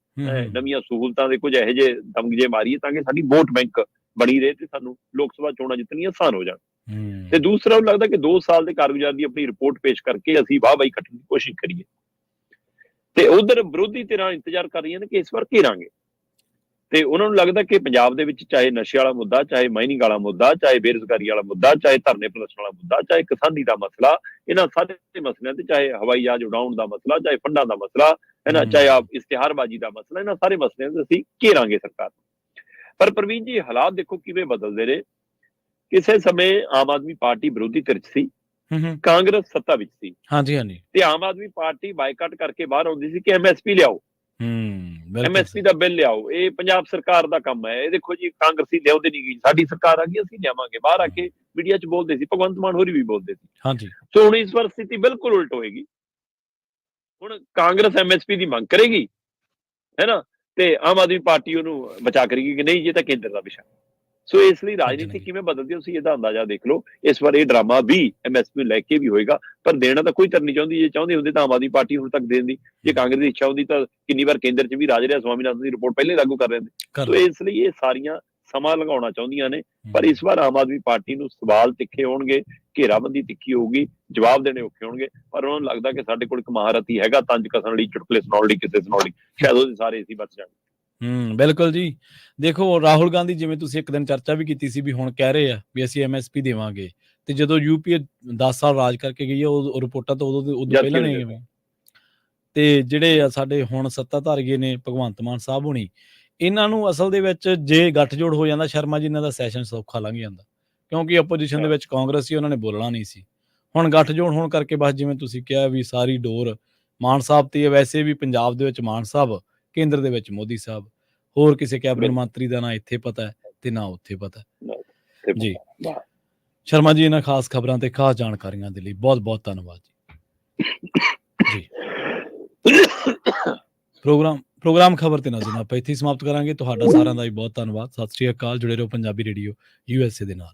ਨਵੀਆਂ ਸਹੂਲਤਾਂ ਦੇ ਕੁਝ ਇਹੋ ਜਿਹੇ ਦਮਗਜੇ ਮਾਰੀਏ ਤਾਂ ਕਿ ਸਾਡੀ ਵੋਟ ਬੈਂਕ ਬਣੀ ਰਹੇ ਤੇ ਸਾਨੂੰ ਲੋਕ ਸਭਾ ਚੋਣਾਂ ਜਿੱਤਣੀਆਂ ਆਸਾਨ ਹੋ ਜਾਣ। ਤੇ ਦੂਸਰਾ ਉਹ ਲੱਗਦਾ ਕਿ 2 ਸਾਲ ਦੇ ਕਾਰਗੁਜ਼ਾਰੀ ਦੀ ਆਪਣੀ ਰਿਪੋਰਟ ਪੇਸ਼ ਕਰਕੇ ਅਸੀਂ ਵਾਹ-ਵਾਹੀ ਕੱਟਣ ਦੀ ਕੋਸ਼ਿਸ਼ ਕਰੀਏ। ਤੇ ਉਧਰ ਵਿਰੋਧੀ ਧਿਰਾਂ ਇੰਤਜ਼ਾਰ ਕਰ ਰਹੀਆਂ ਨੇ ਕਿ ਇਸ ਵਾਰ ਘੇਰਾਂਗੇ, ਤੇ ਉਹਨਾਂ ਨੂੰ ਲੱਗਦਾ ਕਿ ਪੰਜਾਬ ਦੇ ਵਿੱਚ ਚਾਹੇ ਨਸ਼ੇ ਵਾਲਾ ਮੁੱਦਾ, ਚਾਹੇ ਮਾਈਨਿੰਗ ਵਾਲਾ ਮੁੱਦਾ, ਚਾਹੇ ਬੇਰੁਜ਼ਗਾਰੀ ਵਾਲਾ ਮੁੱਦਾ, ਚਾਹੇ ਧਰਨੇ ਪ੍ਰਦਰਸ਼ਨ ਵਾਲਾ ਮੁੱਦਾ, ਚਾਹੇ ਕਿਸਾਨੀ ਦਾ ਮਸਲਾ, ਇਹਨਾਂ ਸਾਰੇ ਮਸਲਿਆਂ ਤੇ, ਚਾਹੇ ਹਵਾਈ ਜਹਾਜ਼ ਉਡਾਉਣ ਦਾ ਮਸਲਾ, ਚਾਹੇ ਫੰਡਾਂ ਦਾ ਮਸਲਾ, ਹੈ ਨਾ, ਚਾਹੇ ਇਸ਼ਤਿਹਾਰਬਾਜ਼ੀ ਦਾ ਮਸਲਾ, ਇਹਨਾਂ ਸਾਰੇ ਮਸਲਿਆਂ ਤੇ ਅਸੀਂ ਘੇਰਾਂਗੇ ਸਰਕਾਰ ਨੂੰ। ਪਰ ਪ੍ਰਵੀਨ ਜੀ, ਹਾਲਾਤ ਦੇਖੋ ਕਿਵੇਂ ਬਦਲਦੇ ਨੇ। ਕਿਸੇ ਸਮੇਂ ਆਮ ਆਦਮੀ ਪਾਰਟੀ ਵਿਰੋਧੀ ਧਿਰ 'ਚ ਸੀ, ਕਾਂਗਰਸ ਸੱਤਾ ਵਿੱਚ ਸੀ, ਤੇ ਆਮ ਆਦਮੀ ਪਾਰਟੀ ਬਾਈਕਾਟ ਕਰਕੇ ਬਾਹਰ ਆਉਂਦੀ ਸੀ ਕਿ MSP ਲਿਆਓ, MSP ਦਾ ਬਿੱਲ ਲਿਆਓ, ਇਹ ਪੰਜਾਬ ਸਰਕਾਰ ਦਾ ਕੰਮ ਹੈ, ਇਹ ਦੇਖੋ ਜੀ ਕਾਂਗਰਸੀ ਲਿਆਉਂਦੇ ਨਹੀਂ ਗਈ, ਸਾਡੀ ਸਰਕਾਰ ਆ ਗਈ, ਅਸੀਂ ਲਿਆਵਾਂਗੇ। ਬਾਹਰ ਆ ਕੇ ਮੀਡੀਆ 'ਚ ਬੋਲਦੇ ਸੀ, ਭਗਵੰਤ ਮਾਨ ਹੋਰੀ ਵੀ ਬੋਲਦੇ ਸੀ। ਸੋ ਹੁਣ ਇਸ ਵਾਰ ਸਥਿਤੀ ਬਿਲਕੁਲ ਉਲਟ ਹੋਏਗੀ। ਹੁਣ ਕਾਂਗਰਸ MSP ਦੀ ਮੰਗ ਕਰੇਗੀ, ਹੈ ਨਾ, ਤੇ ਆਮ ਆਦਮੀ ਪਾਰਟੀ ਉਹਨੂੰ ਬਚਾ ਕਰੇਗੀ ਕਿ ਨਹੀਂ, ਇਹ ਤਾਂ ਕੇਂਦਰ ਦਾ ਵਿਸ਼ਾ। ਸੋ ਇਸ ਲਈ ਰਾਜਨੀਤੀ ਕਿਵੇਂ ਬਦਲਦੀ ਤੁਸੀਂ ਇਹਦਾ ਅੰਦਾਜ਼ਾ ਦੇਖ ਲਓ। ਇਸ ਵਾਰ ਇਹ ਡਰਾਮਾ ਵੀ MSP ਨੂੰ ਲੈ ਕੇ ਵੀ ਹੋਏਗਾ, ਪਰ ਦੇਣਾ ਤਾਂ ਕੋਈ ਧਿਰ ਨਹੀਂ ਚਾਹੁੰਦੀ। ਜੇ ਚਾਹੁੰਦੇ ਹੁੰਦੇ ਤਾਂ ਆਮ ਆਦਮੀ ਪਾਰਟੀ ਹੁਣ ਤੱਕ ਦੇਣ ਦੀ, ਜੇ ਕਾਂਗਰਸ ਦੀ ਇੱਛਾ ਹੁੰਦੀ ਤਾਂ ਕਿੰਨੀ ਵਾਰ ਕੇਂਦਰ 'ਚ ਵੀ ਰਾਜ ਰਿਹਾ ਸਵਾਮੀਨਾਥਨ ਦੀ ਰਿਪੋਰਟ ਪਹਿਲੇ ਲਾਗੂ ਕਰ ਰਹੇ ਨੇ। ਸੋ ਇਸ ਲਈ ਇਹ ਸਾਰੀਆਂ ਸਮਾਂ ਲਗਾਉਣਾ ਚਾਹੁੰਦੀਆਂ ਨੇ, ਪਰ ਇਸ ਵਾਰ ਆਮ ਆਦਮੀ ਪਾਰਟੀ ਨੂੰ ਸਵਾਲ ਤਿੱਖੇ ਹੋਣਗੇ, ਘੇਰਾਬੰਦੀ ਤਿੱਖੀ ਹੋਊਗੀ, ਜਵਾਬ ਦੇਣੇ ਔਖੇ ਹੋਣਗੇ। ਪਰ ਉਹਨਾਂ ਨੂੰ ਲੱਗਦਾ ਕਿ ਸਾਡੇ ਕੋਲ ਇੱਕ ਮਹਾਰਥੀ ਹੈਗਾ ਤੰਜ ਕਸਣ ਲਈ, ਚੁਟਕਲੇ ਸੁਣਾਉਣ ਲਈ, ਕਿਸੇ ਸੁਣਾਉਣ ਲਈ, ਸ਼ਾਇਦ ਉਹਦੇ ਸਾਰੇ ਅਸੀਂ ਬਚ ਜਾਣਗੇ। ਬਿਲਕੁਲ ਜੀ। ਦੇਖੋ ਰਾਹੁਲ ਗਾਂਧੀ, ਜਿਵੇਂ ਤੁਸੀਂ ਇੱਕ ਦਿਨ ਚਰਚਾ ਵੀ ਕੀਤੀ ਸੀ, ਵੀ ਹੁਣ ਕਹਿ ਰਹੇ ਆ ਵੀ ਅਸੀਂ MSP ਦੇਵਾਂਗੇ, ਤੇ ਜਦੋਂ UPA 10 ਸਾਲ ਰਾਜ ਕਰਕੇ ਗਈ ਆ, ਉਹ ਰਿਪੋਰਟਾਂ ਤਾਂ ਉਦੋਂ ਪਹਿਲਾਂ ਨਹੀਂ। ਤੇ ਜਿਹੜੇ ਆ ਸਾਡੇ ਹੁਣ ਸੱਤਾਧਾਰੀ ਨੇ, ਭਗਵੰਤ ਮਾਨ ਸਾਹਿਬ ਹੋਣੀ, ਇਹਨਾਂ ਨੂੰ ਅਸਲ ਦੇ ਵਿੱਚ ਜੇ ਗੱਠਜੋੜ ਹੋ ਜਾਂਦਾ ਸ਼ਰਮਾ ਜੀ, ਇਹਨਾਂ ਦਾ ਸੈਸ਼ਨ ਸੌਖਾ ਲੰਘ ਜਾਂਦਾ, ਕਿਉਂਕਿ ਆਪੋਜੀਸ਼ਨ ਦੇ ਵਿੱਚ ਕਾਂਗਰਸ ਸੀ, ਉਹਨਾਂ ਨੇ ਬੋਲਣਾ ਨਹੀਂ ਸੀ। ਹੁਣ ਗੱਠਜੋੜ ਹੋਣ ਕਰਕੇ ਬਸ ਜਿਵੇਂ ਤੁਸੀਂ ਕਿਹਾ ਵੀ ਸਾਰੀ ਡੋਰ ਮਾਨ ਸਾਹਿਬ ਤੇ। ਵੈਸੇ ਵੀ ਪੰਜਾਬ ਦੇ ਵਿੱਚ ਮਾਨ ਸਾਹਿਬ, ਕੇਂਦਰ ਦੇ ਵਿੱਚ ਮੋਦੀ ਸਾਹਿਬ, ਹੋਰ ਕਿਸੇ ਕੈਬਨਿਟ ਮੰਤਰੀ ਦਾ ਨਾ ਇੱਥੇ ਪਤਾ ਹੈ ਤੇ ਨਾ ਉੱਥੇ ਪਤਾ ਜੀ। ਸ਼ਰਮਾ ਜੀ, ਇਹਨਾਂ ਖਾਸ ਖਬਰਾਂ ਤੇ ਖਾਸ ਜਾਣਕਾਰੀਆਂ ਦੇ ਲਈ ਬਹੁਤ ਬਹੁਤ ਧੰਨਵਾਦ ਜੀ। ਪ੍ਰੋਗਰਾਮ ਖਬਰ ਤੇ ਨਜ਼ਰ ਆਪਾਂ ਇੱਥੇ ਸਮਾਪਤ ਕਰਾਂਗੇ। ਤੁਹਾਡਾ ਸਾਰਿਆਂ ਦਾ ਵੀ ਬਹੁਤ ਧੰਨਵਾਦ। ਸਤਿ ਸ਼੍ਰੀ ਅਕਾਲ। ਜੁੜੇ ਰਹੋ ਪੰਜਾਬੀ ਰੇਡੀਓ USA ਦੇ ਨਾਲ।